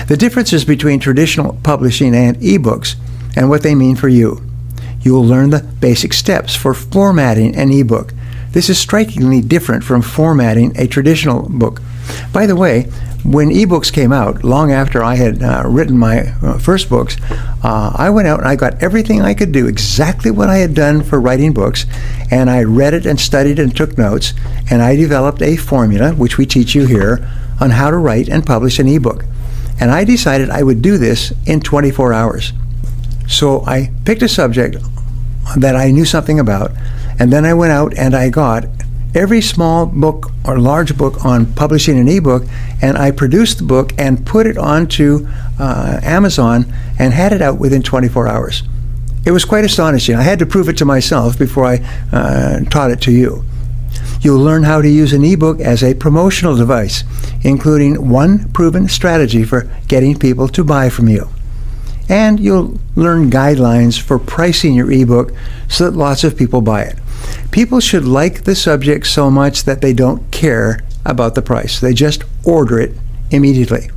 the differences between traditional publishing and ebooks, and what they mean for you. You will learn the basic steps for formatting an ebook. This is strikingly different from formatting a traditional book. By the way, when ebooks came out, long after I had written my first books, I went out and I got everything I could do, exactly what I had done for writing books, and I read it and studied and took notes, and I developed a formula, which we teach you here, on how to write and publish an ebook. And I decided I would do this in 24 hours. So I picked a subject that I knew something about, and then I went out and I got every small book or large book on publishing an ebook, and I produced the book and put it onto Amazon and had it out within 24 hours. It was quite astonishing. I had to prove it to myself before I taught it to you. You'll learn how to use an ebook as a promotional device, including one proven strategy for getting people to buy from you. And you'll learn guidelines for pricing your ebook so that lots of people buy it. People should like the subject so much that they don't care about the price. They just order it immediately.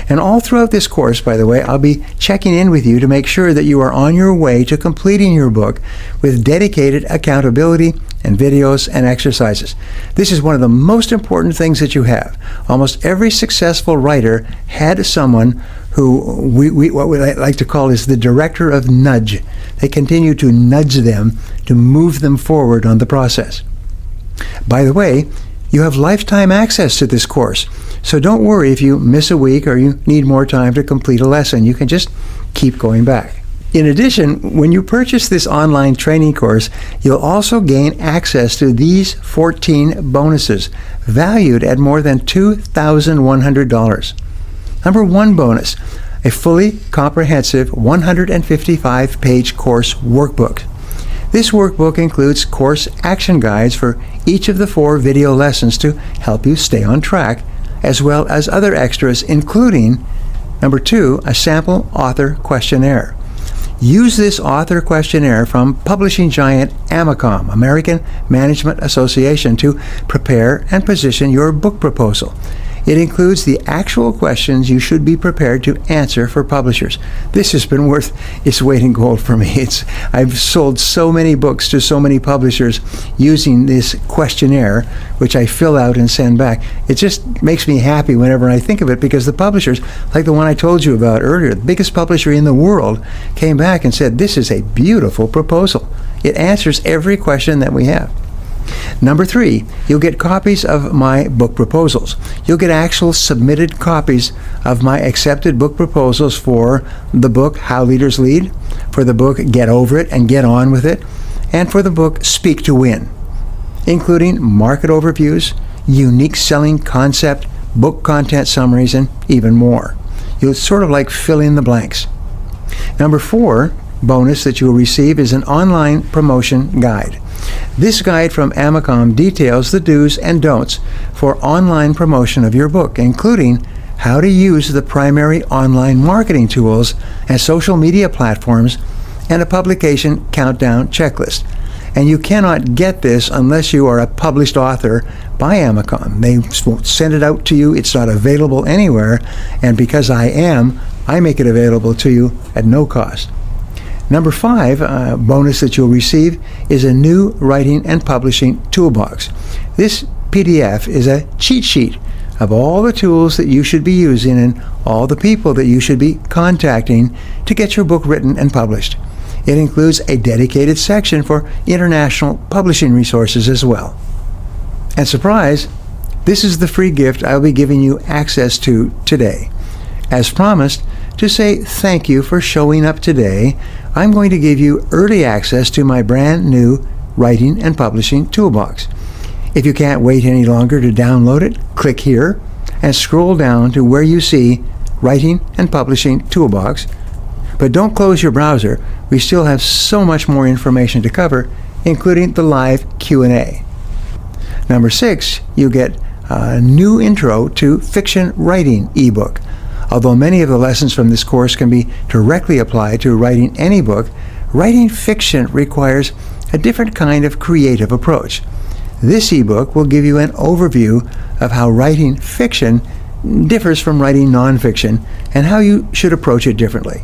And all throughout this course, by the way, I'll be checking in with you to make sure that you are on your way to completing your book with dedicated accountability and videos and exercises. This is one of the most important things that you have. Almost every successful writer had someone who what we like to call is the director of nudge. They continue to nudge them to move them forward on the process. By the way, you have lifetime access to this course, so don't worry if you miss a week or you need more time to complete a lesson. You can just keep going back. In addition, when you purchase this online training course, you'll also gain access to these 14 bonuses, valued at more than $2,100. Number one bonus, a fully comprehensive 155-page course workbook. This workbook includes course action guides for each of the 4 video lessons to help you stay on track, as well as other extras, including, number 2, a sample author questionnaire. Use this author questionnaire from publishing giant AMACOM, American Management Association, to prepare and position your book proposal. It includes the actual questions you should be prepared to answer for publishers. This has been worth its weight in gold for me. I've sold so many books to so many publishers using this questionnaire, which I fill out and send back. It just makes me happy whenever I think of it, because the publishers, like the one I told you about earlier, the biggest publisher in the world, came back and said, "This is a beautiful proposal. It answers every question that we have." Number 3, you'll get copies of my book proposals. You'll get actual submitted copies of my accepted book proposals for the book How Leaders Lead, for the book Get Over It and Get On With It, and for the book Speak to Win, including market overviews, unique selling concept, book content summaries, and even more. You'll sort of like fill in the blanks. Number 4 bonus that you'll receive is an online promotion guide. This guide from AMACOM details the do's and don'ts for online promotion of your book, including how to use the primary online marketing tools and social media platforms, and a publication countdown checklist. And you cannot get this unless you are a published author by AMACOM. They won't send it out to you. It's not available anywhere. And because I make it available to you at no cost. Number 5 bonus that you'll receive is a new writing and publishing toolbox. This PDF is a cheat sheet of all the tools that you should be using and all the people that you should be contacting to get your book written and published. It includes a dedicated section for international publishing resources as well. And surprise, this is the free gift I'll be giving you access to today. As promised, to say thank you for showing up today, I'm going to give you early access to my brand new writing and publishing toolbox. If you can't wait any longer to download it, click here and scroll down to where you see Writing and Publishing Toolbox. But don't close your browser. We still have so much more information to cover, including the live Q&A. Number 6, you get a new intro to fiction writing ebook. Although many of the lessons from this course can be directly applied to writing any book, writing fiction requires a different kind of creative approach. This ebook will give you an overview of how writing fiction differs from writing nonfiction and how you should approach it differently.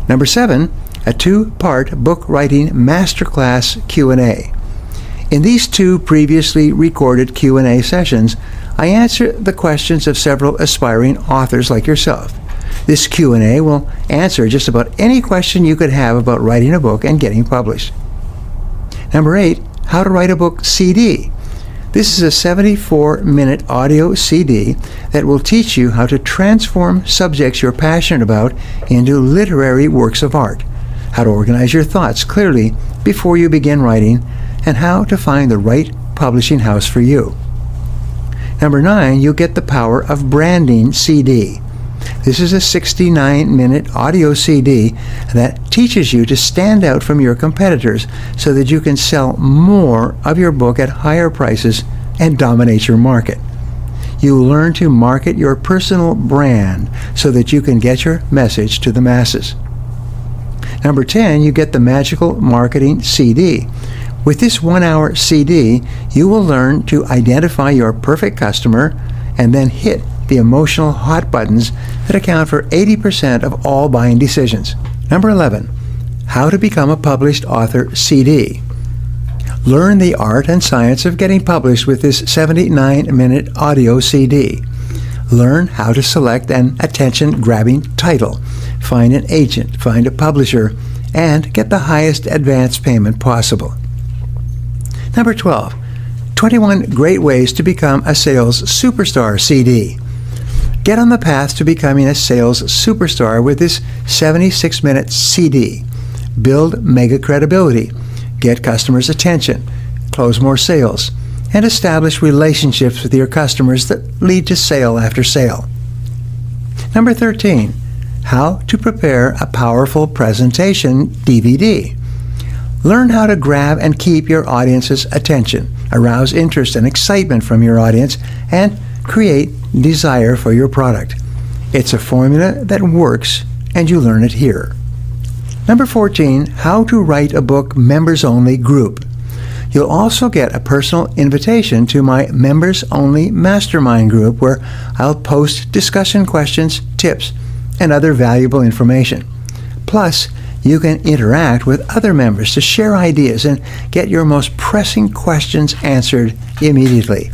Number 7, a 2-part book writing masterclass Q&A. In these 2 previously recorded Q&A sessions, I answer the questions of several aspiring authors like yourself. This Q&A will answer just about any question you could have about writing a book and getting published. Number 8, how to write a book CD. This is a 74-minute audio CD that will teach you how to transform subjects you're passionate about into literary works of art, how to organize your thoughts clearly before you begin writing, and how to find the right publishing house for you. Number 9, you'll get the power of branding CD. This is a 69-minute audio CD that teaches you to stand out from your competitors so that you can sell more of your book at higher prices and dominate your market. You will learn to market your personal brand so that you can get your message to the masses. Number 10, you get the magical marketing CD. With this 1-hour CD, you will learn to identify your perfect customer and then hit the emotional hot buttons that account for 80% of all buying decisions. Number 11, how to become a published author CD. Learn the art and science of getting published with this 79-minute audio CD. Learn how to select an attention-grabbing title, find an agent, find a publisher, and get the highest advance payment possible. Number 12, 21 great ways to become a sales superstar CD. Get on the path to becoming a sales superstar with this 76-minute CD. Build mega credibility, get customers' attention, close more sales, and establish relationships with your customers that lead to sale after sale. Number 13, how to prepare a powerful presentation DVD. Learn how to grab and keep your audience's attention, arouse interest and excitement from your audience, and create desire for your product. It's a formula that works, and you learn it here. Number 14, how to write a book members-only group. You'll also get a personal invitation to my members-only mastermind group where I'll post discussion questions, tips, and other valuable information. Plus, you can interact with other members to share ideas and get your most pressing questions answered immediately.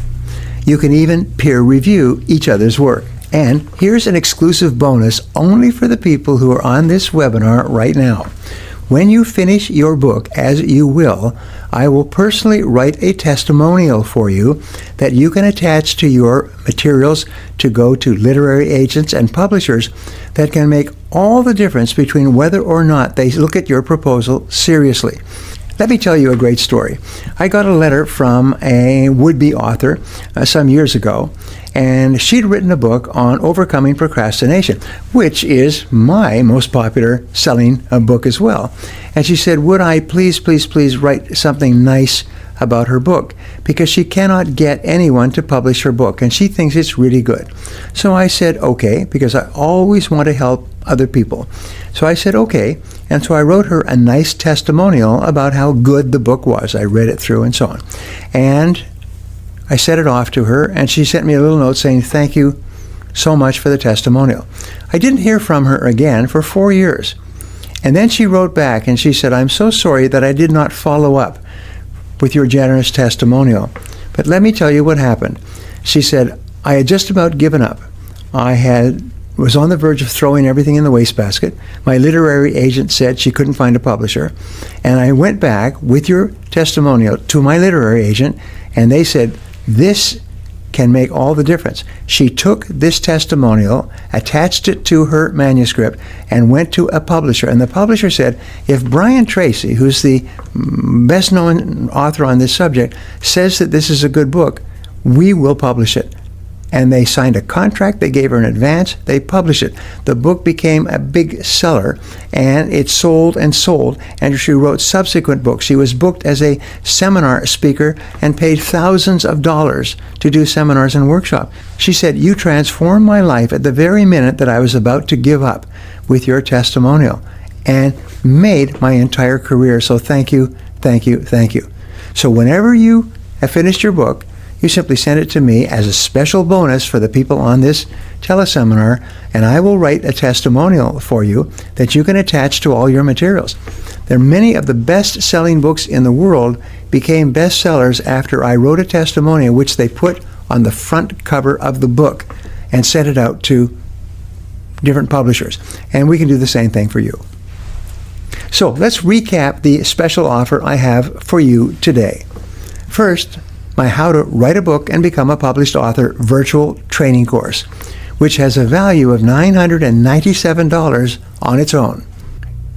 You can even peer review each other's work. And here's an exclusive bonus only for the people who are on this webinar right now. When you finish your book, as you will, I will personally write a testimonial for you that you can attach to your materials to go to literary agents and publishers that can make all the difference between whether or not they look at your proposal seriously. Let me tell you a great story. I got a letter from a would-be author some years ago, and she'd written a book on overcoming procrastination, which is my most popular selling book as well. And she said, would I please write something nice about her book, because she cannot get anyone to publish her book, and she thinks it's really good. So I said, okay, because I always want to help other people. So I said, okay, and so I wrote her a nice testimonial about how good the book was. I read it through and so on. And I sent it off to her, and she sent me a little note saying, thank you so much for the testimonial. I didn't hear from her again for 4 years. And then she wrote back, and she said, I'm so sorry that I did not follow up with your generous testimonial. But let me tell you what happened. She said, I had just about given up. I was on the verge of throwing everything in the wastebasket. My literary agent said she couldn't find a publisher. And I went back with your testimonial to my literary agent, and they said, this can make all the difference. She took this testimonial, attached it to her manuscript, and went to a publisher. And the publisher said, if Brian Tracy, who's the best-known author on this subject, says that this is a good book, we will publish it. And they signed a contract, they gave her an advance, they published it. The book became a big seller, and it sold and sold, and she wrote subsequent books. She was booked as a seminar speaker and paid thousands of dollars to do seminars and workshops. She said, you transformed my life at the very minute that I was about to give up with your testimonial, and made my entire career. So thank you, thank you, thank you. So whenever you have finished your book, you simply send it to me as a special bonus for the people on this teleseminar, and I will write a testimonial for you that you can attach to all your materials. There are many of the best-selling books in the world became bestsellers after I wrote a testimonial which they put on the front cover of the book and sent it out to different publishers. And we can do the same thing for you. So let's recap the special offer I have for you today. First, my How to Write a Book and Become a Published Author virtual training course, which has a value of $997 on its own.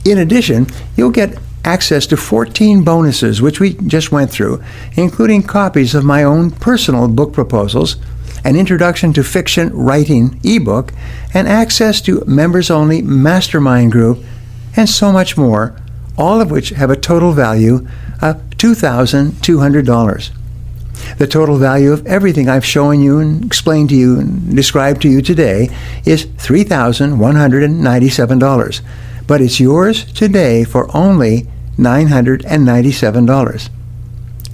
In addition, you'll get access to 14 bonuses, which we just went through, including copies of my own personal book proposals, an Introduction to Fiction Writing ebook, and access to members-only mastermind group, and so much more, all of which have a total value of $2,200. The total value of everything I've shown you and explained to you and described to you today is $3,197. But it's yours today for only $997.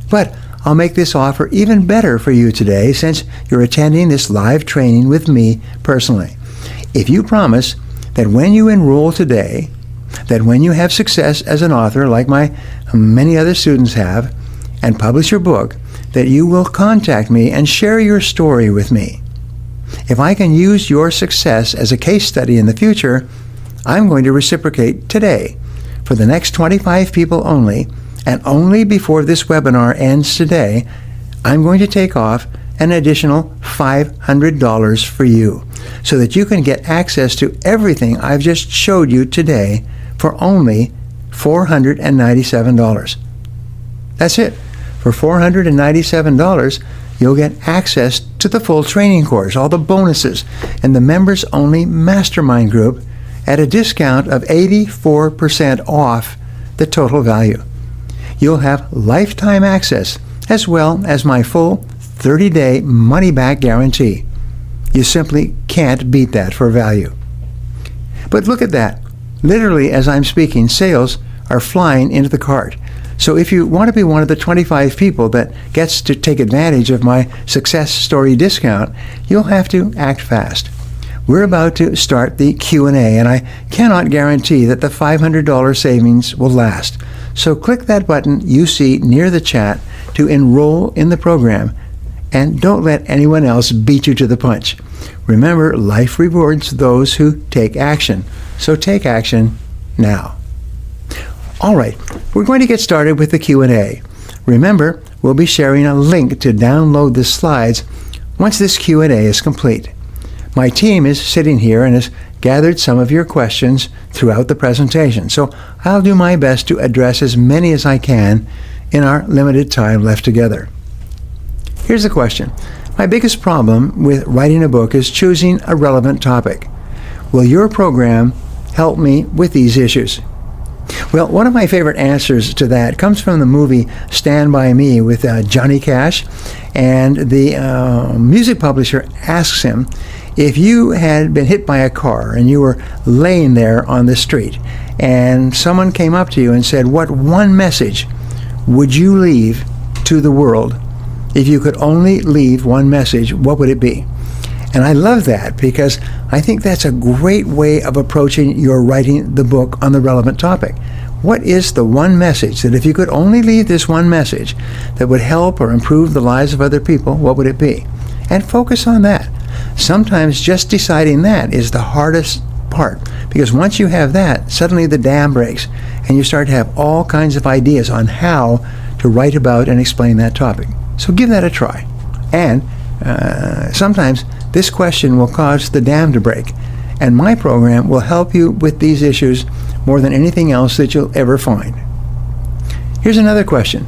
But I'll make this offer even better for you today since you're attending this live training with me personally. If you promise that when you enroll today, that when you have success as an author like my many other students have and publish your book, that you will contact me and share your story with me. If I can use your success as a case study in the future, I'm going to reciprocate today for the next 25 people only, and only before this webinar ends today, I'm going to take off an additional $500 for you so that you can get access to everything I've just showed you today for only $497. That's it. For $497, you'll get access to the full training course, all the bonuses, and the members-only mastermind group at a discount of 84% off the total value. You'll have lifetime access as well as my full 30-day money-back guarantee. You simply can't beat that for value. But look at that. Literally, as I'm speaking, sales are flying into the cart. So if you want to be one of the 25 people that gets to take advantage of my success story discount, you'll have to act fast. We're about to start the Q&A, and I cannot guarantee that the $500 savings will last. So click that button you see near the chat to enroll in the program, and don't let anyone else beat you to the punch. Remember, life rewards those who take action. So take action now. All right, we're going to get started with the Q&A. Remember, we'll be sharing a link to download the slides once this Q&A is complete. My team is sitting here and has gathered some of your questions throughout the presentation, so I'll do my best to address as many as I can in our limited time left together. Here's the question. My biggest problem with writing a book is choosing a relevant topic. Will your program help me with these issues? Well, one of my favorite answers to that comes from the movie Stand By Me with Johnny Cash, and the music publisher asks him, if you had been hit by a car and you were laying there on the street and someone came up to you and said, what one message would you leave to the world? If you could only leave one message, what would it be? And I love that because I think that's a great way of approaching your writing the book on the relevant topic. What is the one message that if you could only leave this one message that would help or improve the lives of other people, what would it be? And focus on that. Sometimes just deciding that is the hardest part, because once you have that, suddenly the dam breaks and you start to have all kinds of ideas on how to write about and explain that topic. So give that a try. And sometimes this question will cause the dam to break, and my program will help you with these issues more than anything else that you'll ever find. Here's another question.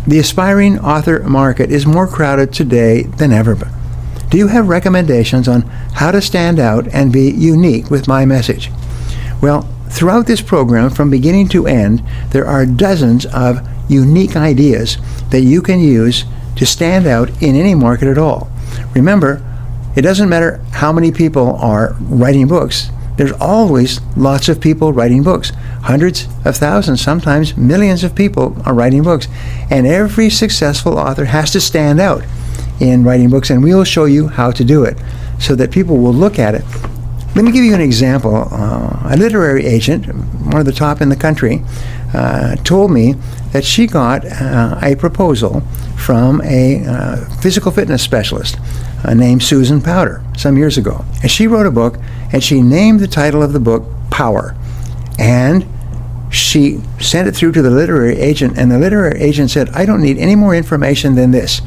The aspiring author market is more crowded today than ever. Do you have recommendations on how to stand out and be unique with my message? Well, throughout this program, from beginning to end, there are dozens of unique ideas that you can use to stand out in any market at all. Remember, it doesn't matter how many people are writing books. There's always lots of people writing books. Hundreds of thousands, sometimes millions of people are writing books. And every successful author has to stand out in writing books, and we will show you how to do it so that people will look at it. Let me give you an example. A literary agent, one of the top in the country, told me that she got a proposal from a physical fitness specialist named Susan Powder some years ago. And she wrote a book, and she named the title of the book Power. And she sent it through to the literary agent, and the literary agent said, I don't need any more information than this.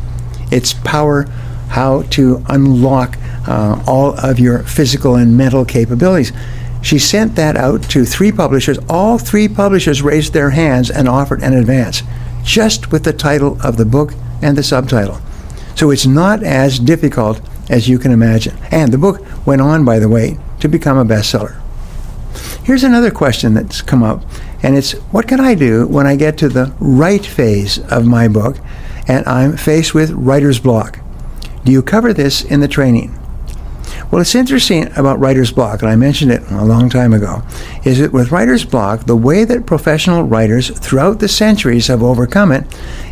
It's Power, how to unlock all of your physical and mental capabilities. She sent that out to 3 publishers. All 3 publishers raised their hands and offered an advance, just with the title of the book and the subtitle. So it's not as difficult as you can imagine. And the book went on, by the way, to become a bestseller. Here's another question that's come up, and it's, what can I do when I get to the write phase of my book and I'm faced with writer's block? Do you cover this in the training? Well, it's interesting about writer's block, and I mentioned it a long time ago, is that with writer's block, the way that professional writers throughout the centuries have overcome it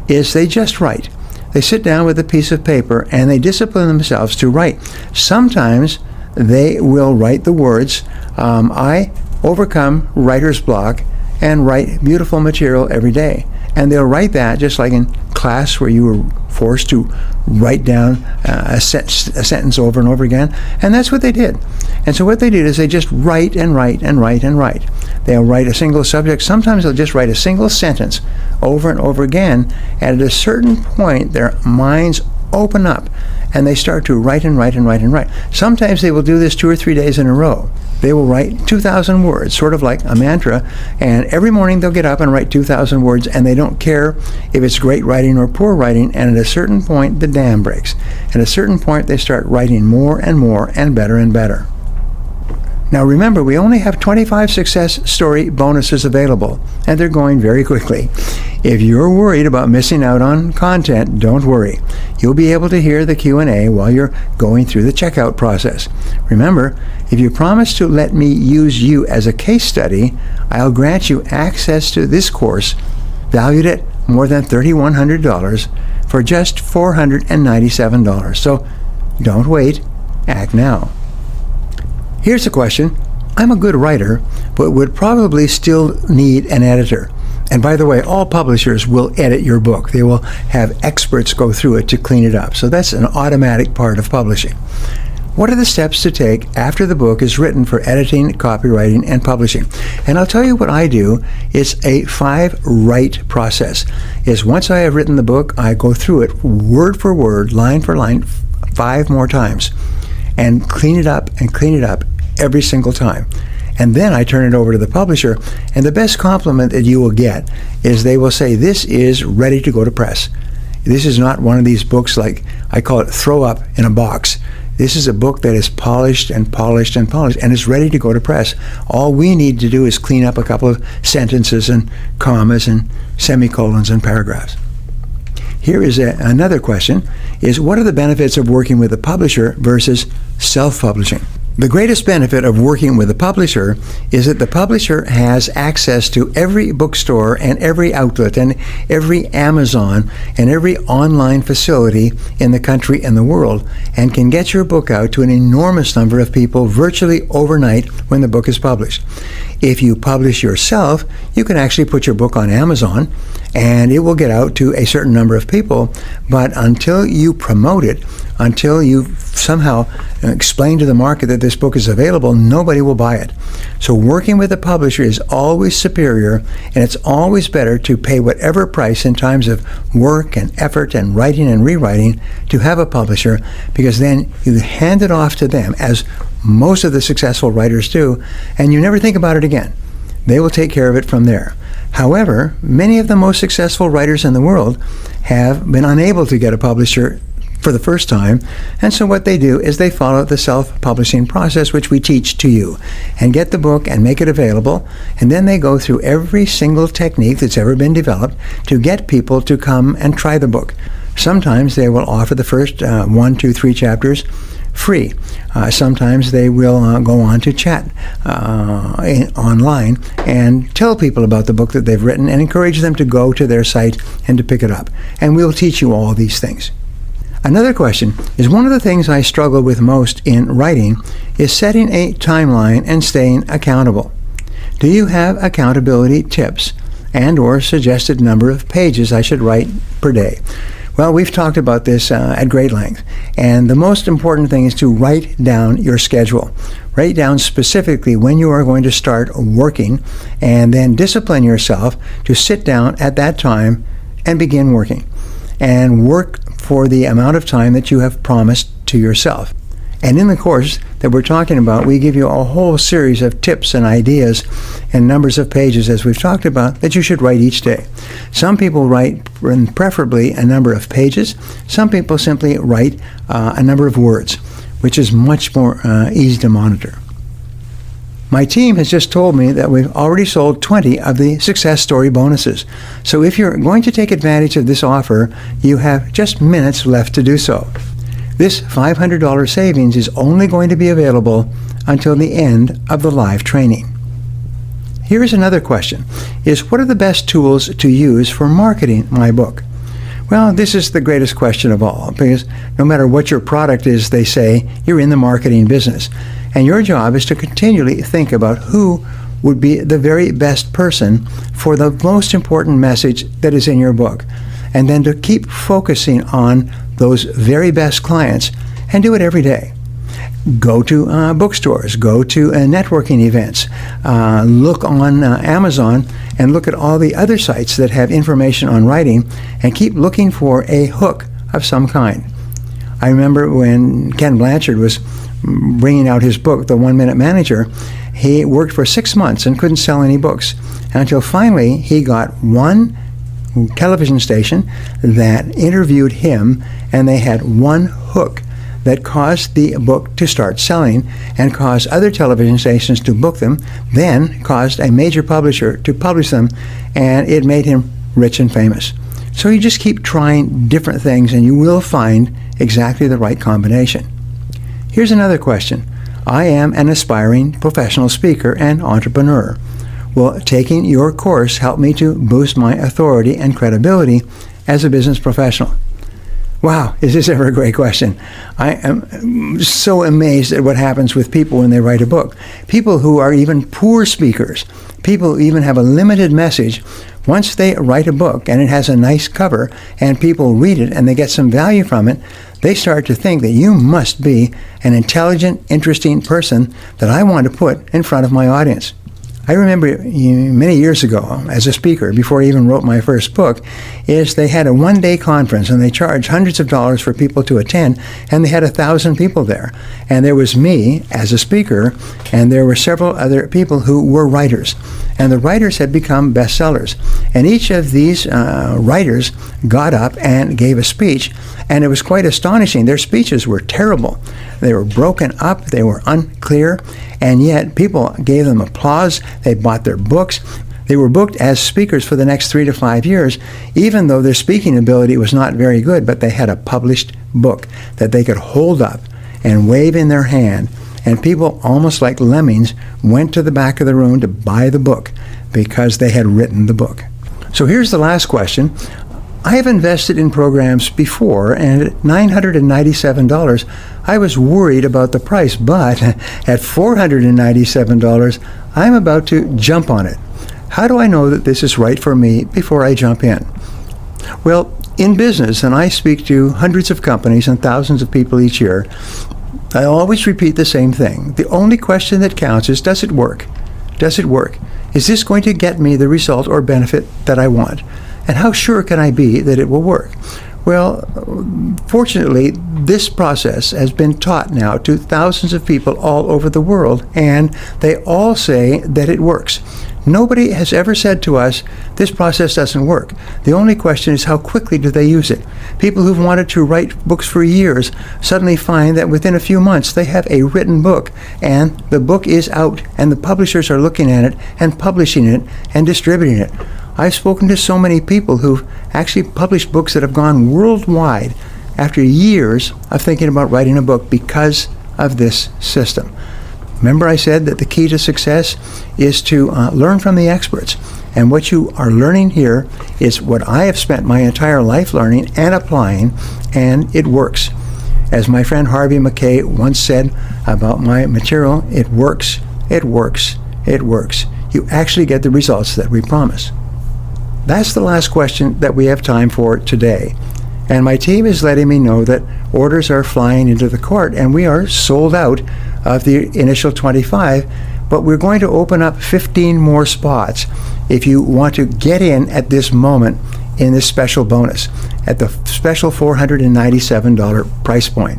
is they just write. They sit down with a piece of paper and they discipline themselves to write. Sometimes they will write the words, I overcome writer's block and write beautiful material every day. And they'll write that just like in class where you were forced to write down a sentence over and over again. And that's what they did. And so what they did is they just write and write and write and write. They'll write a single subject. Sometimes they'll just write a single sentence over and over again. And at a certain point, their minds open up and they start to write and write and write and write. Sometimes they will do this 2 or 3 days in a row. They will write 2,000 words, sort of like a mantra, and every morning they'll get up and write 2,000 words, and they don't care if it's great writing or poor writing, and at a certain point the dam breaks. At a certain point they start writing more and more and better and better. Now remember, we only have 25 success story bonuses available, and they're going very quickly. If you're worried about missing out on content, don't worry. You'll be able to hear the Q&A while you're going through the checkout process. Remember, if you promise to let me use you as a case study, I'll grant you access to this course, valued at more than $3,100, for just $497. So don't wait, act now. Here's a question. I'm a good writer, but would probably still need an editor. And by the way, all publishers will edit your book. They will have experts go through it to clean it up. So that's an automatic part of publishing. What are the steps to take after the book is written for editing, copywriting, and publishing? And I'll tell you what I do. It's a 5-write process. Is once I have written the book, I go through it word for word, line for line, 5 more times, and clean it up every single time. And then I turn it over to the publisher, and the best compliment that you will get is they will say, this is ready to go to press. This is not one of these books like, I call it throw up in a box. This is a book that is polished and polished and polished, and is ready to go to press. All we need to do is clean up a couple of sentences and commas and semicolons and paragraphs. Here is another question, is what are the benefits of working with a publisher versus self-publishing? The greatest benefit of working with a publisher is that the publisher has access to every bookstore and every outlet and every Amazon and every online facility in the country and the world, and can get your book out to an enormous number of people virtually overnight when the book is published. If you publish yourself, you can actually put your book on Amazon and it will get out to a certain number of people, but until you promote it, until you somehow explain to the market that this book is available, nobody will buy it. So working with a publisher is always superior, and it's always better to pay whatever price in times of work and effort and writing and rewriting to have a publisher, because then you hand it off to them, as most of the successful writers do, and you never think about it again. They will take care of it from there. However, many of the most successful writers in the world have been unable to get a publisher for the first time, and so what they do is they follow the self-publishing process, which we teach to you, and get the book and make it available, and then they go through every single technique that's ever been developed to get people to come and try the book. Sometimes they will offer the first 1, 2, 3 chapters free. Sometimes they will go on to chat online and tell people about the book that they've written and encourage them to go to their site and to pick it up. And we'll teach you all these things. Another question is, one of the things I struggle with most in writing is setting a timeline and staying accountable. Do you have accountability tips and or suggested number of pages I should write per day? Well, we've talked about this at great length, and the most important thing is to write down your schedule. Write down specifically when you are going to start working, and then discipline yourself to sit down at that time and begin working, and work for the amount of time that you have promised to yourself. And in the course that we're talking about, we give you a whole series of tips and ideas and numbers of pages, as we've talked about, that you should write each day. Some people write preferably a number of pages. Some people simply write a number of words, which is much more easy to monitor. My team has just told me that we've already sold 20 of the success story bonuses. So if you're going to take advantage of this offer, you have just minutes left to do so. This $500 savings is only going to be available until the end of the live training. Here's another question, is what are the best tools to use for marketing my book? Well, this is the greatest question of all, because no matter what your product is, they say, you're in the marketing business. And your job is to continually think about who would be the very best person for the most important message that is in your book. And then to keep focusing on those very best clients and do it every day. Go to bookstores, go to networking events, look on Amazon and look at all the other sites that have information on writing, and keep looking for a hook of some kind. I remember when Ken Blanchard was bringing out his book, The 1 Minute Manager, he worked for 6 months and couldn't sell any books until finally he got one television station that interviewed him, and they had one hook that caused the book to start selling and caused other television stations to book them, then caused a major publisher to publish them, and it made him rich and famous. So you just keep trying different things and you will find exactly the right combination. Here's another question. I am an aspiring professional speaker and entrepreneur. Will taking your course help me to boost my authority and credibility as a business professional? Wow, is this ever a great question? I am so amazed at what happens with people when they write a book. People who are even poor speakers, people who even have a limited message, once they write a book and it has a nice cover and people read it and they get some value from it, they start to think that you must be an intelligent, interesting person that I want to put in front of my audience. I remember many years ago, as a speaker, before I even wrote my first book, is they had a one-day conference and they charged hundreds of dollars for people to attend, and they had 1,000 people there. And there was me as a speaker, and there were several other people who were writers. And the writers had become bestsellers. And each of these writers got up and gave a speech, and it was quite astonishing. Their speeches were terrible. They were broken up, they were unclear, and yet people gave them applause. They bought their books. They were booked as speakers for the next 3 to 5 years, even though their speaking ability was not very good, but they had a published book that they could hold up and wave in their hand, and people, almost like lemmings, went to the back of the room to buy the book because they had written the book. So here's the last question. I have invested in programs before, and at $997, I was worried about the price, but at $497, I'm about to jump on it. How do I know that this is right for me before I jump in? Well, in business, and I speak to hundreds of companies and thousands of people each year, I always repeat the same thing. The only question that counts is, does it work? Does it work? Is this going to get me the result or benefit that I want? And how sure can I be that it will work? Well, fortunately, this process has been taught now to thousands of people all over the world, and they all say that it works. Nobody has ever said to us, this process doesn't work. The only question is, how quickly do they use it? People who've wanted to write books for years suddenly find that within a few months they have a written book, and the book is out, and the publishers are looking at it and publishing it and distributing it. I've spoken to so many people who've actually published books that have gone worldwide after years of thinking about writing a book because of this system. Remember I said that the key to success is to learn from the experts. And what you are learning here is what I have spent my entire life learning and applying, and it works. As my friend Harvey McKay once said about my material, it works, it works, it works. You actually get the results that we promise. That's the last question that we have time for today. And my team is letting me know that orders are flying into the court and we are sold out of the initial 25, but we're going to open up 15 more spots if you want to get in at this moment in this special bonus at the special $497 price point.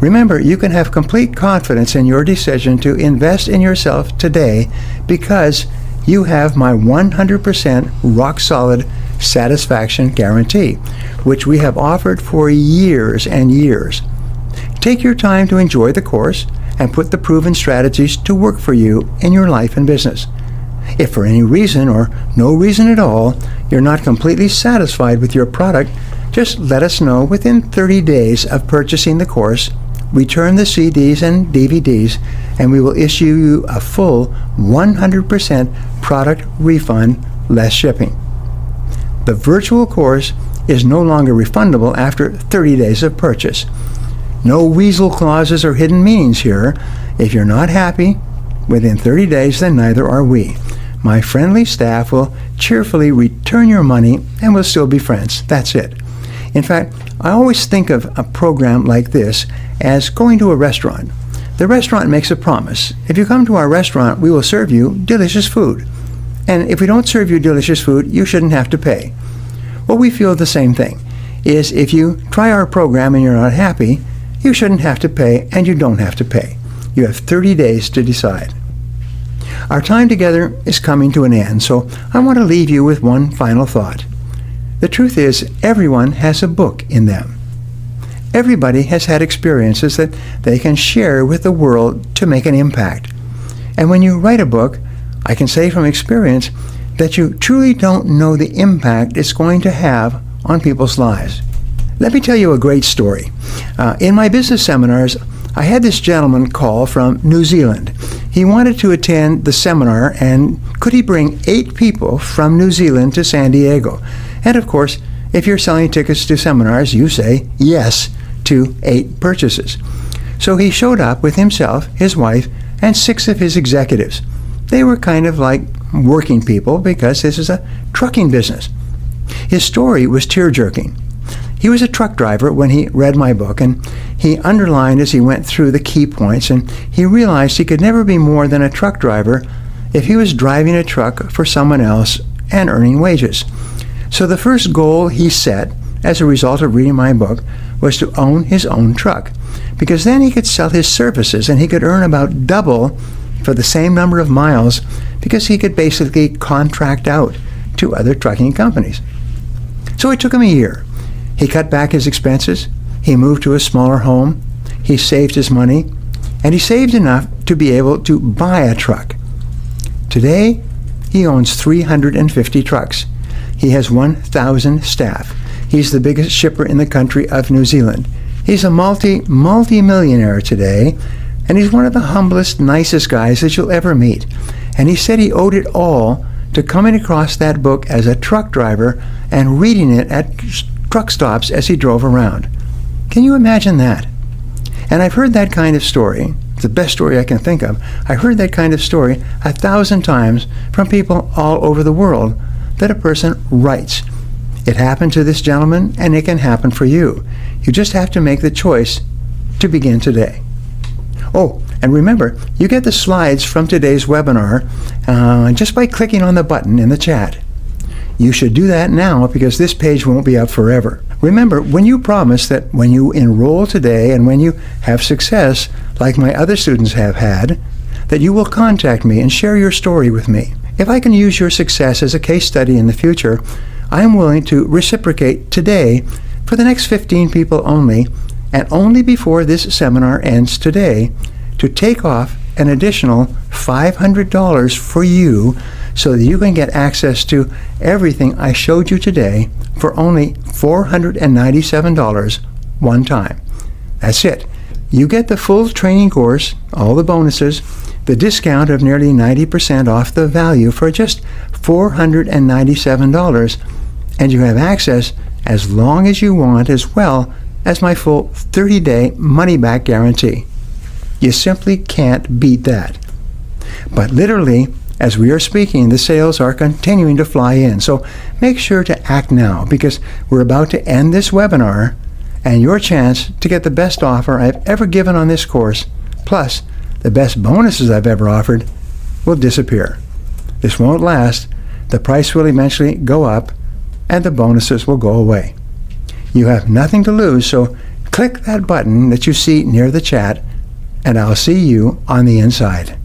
Remember, you can have complete confidence in your decision to invest in yourself today because you have my 100% rock-solid satisfaction guarantee, which we have offered for years and years. Take your time to enjoy the course and put the proven strategies to work for you in your life and business. If for any reason or no reason at all, you're not completely satisfied with your product, just let us know within 30 days of purchasing the course. Return the CDs and DVDs, and we will issue you a full 100% product refund, less shipping. The virtual course is no longer refundable after 30 days of purchase. No weasel clauses or hidden meanings here. If you're not happy within 30 days, then neither are we. My friendly staff will cheerfully return your money and we'll still be friends. That's it. In fact, I always think of a program like this as going to a restaurant. The restaurant makes a promise. If you come to our restaurant, we will serve you delicious food. And if we don't serve you delicious food, you shouldn't have to pay. Well, we feel the same thing, is if you try our program and you're not happy, you shouldn't have to pay, and you don't have to pay. You have 30 days to decide. Our time together is coming to an end, so I want to leave you with one final thought. The truth is, everyone has a book in them. Everybody has had experiences that they can share with the world to make an impact. And when you write a book, I can say from experience that you truly don't know the impact it's going to have on people's lives. Let me tell you a great story. In my business seminars, I had this gentleman call from New Zealand. He wanted to attend the seminar, and could he bring 8 people from New Zealand to San Diego? And of course, if you're selling tickets to seminars, you say yes to 8 purchases. So he showed up with himself, his wife, and 6 of his executives. They were kind of like working people because this is a trucking business. His story was tear-jerking. He was a truck driver when he read my book, and he underlined as he went through the key points, and he realized he could never be more than a truck driver if he was driving a truck for someone else and earning wages. So the first goal he set as a result of reading my book was to own his own truck, because then he could sell his services and he could earn about double for the same number of miles, because he could basically contract out to other trucking companies. So it took him a year. He cut back his expenses, he moved to a smaller home, he saved his money, and he saved enough to be able to buy a truck. Today, he owns 350 trucks. He has 1,000 staff. He's the biggest shipper in the country of New Zealand. He's a multi-millionaire today, and he's one of the humblest, nicest guys that you'll ever meet. And he said he owed it all to coming across that book as a truck driver and reading it at truck stops as he drove around. Can you imagine that? And I've heard that kind of story. It's the best story I can think of. I heard that kind of story 1,000 times from people all over the world that a person writes. It happened to this gentleman, and it can happen for you. You just have to make the choice to begin today. Oh, and remember, you get the slides from today's webinar just by clicking on the button in the chat. You should do that now because this page won't be up forever. Remember, when you promise that when you enroll today and when you have success, like my other students have had, that you will contact me and share your story with me. If I can use your success as a case study in the future, I am willing to reciprocate today for the next 15 people only, and only before this seminar ends today, to take off an additional $500 for you so that you can get access to everything I showed you today for only $497 one time. That's it. You get the full training course, all the bonuses, the discount of nearly 90% off the value for just $497, and you have access as long as you want, as well as my full 30-day money-back guarantee. You simply can't beat that. But literally, as we are speaking, the sales are continuing to fly in. So make sure to act now, because we're about to end this webinar, and your chance to get the best offer I've ever given on this course, plus the best bonuses I've ever offered, will disappear. This won't last. The price will eventually go up, and the bonuses will go away. You have nothing to lose, so click that button that you see near the chat, and I'll see you on the inside.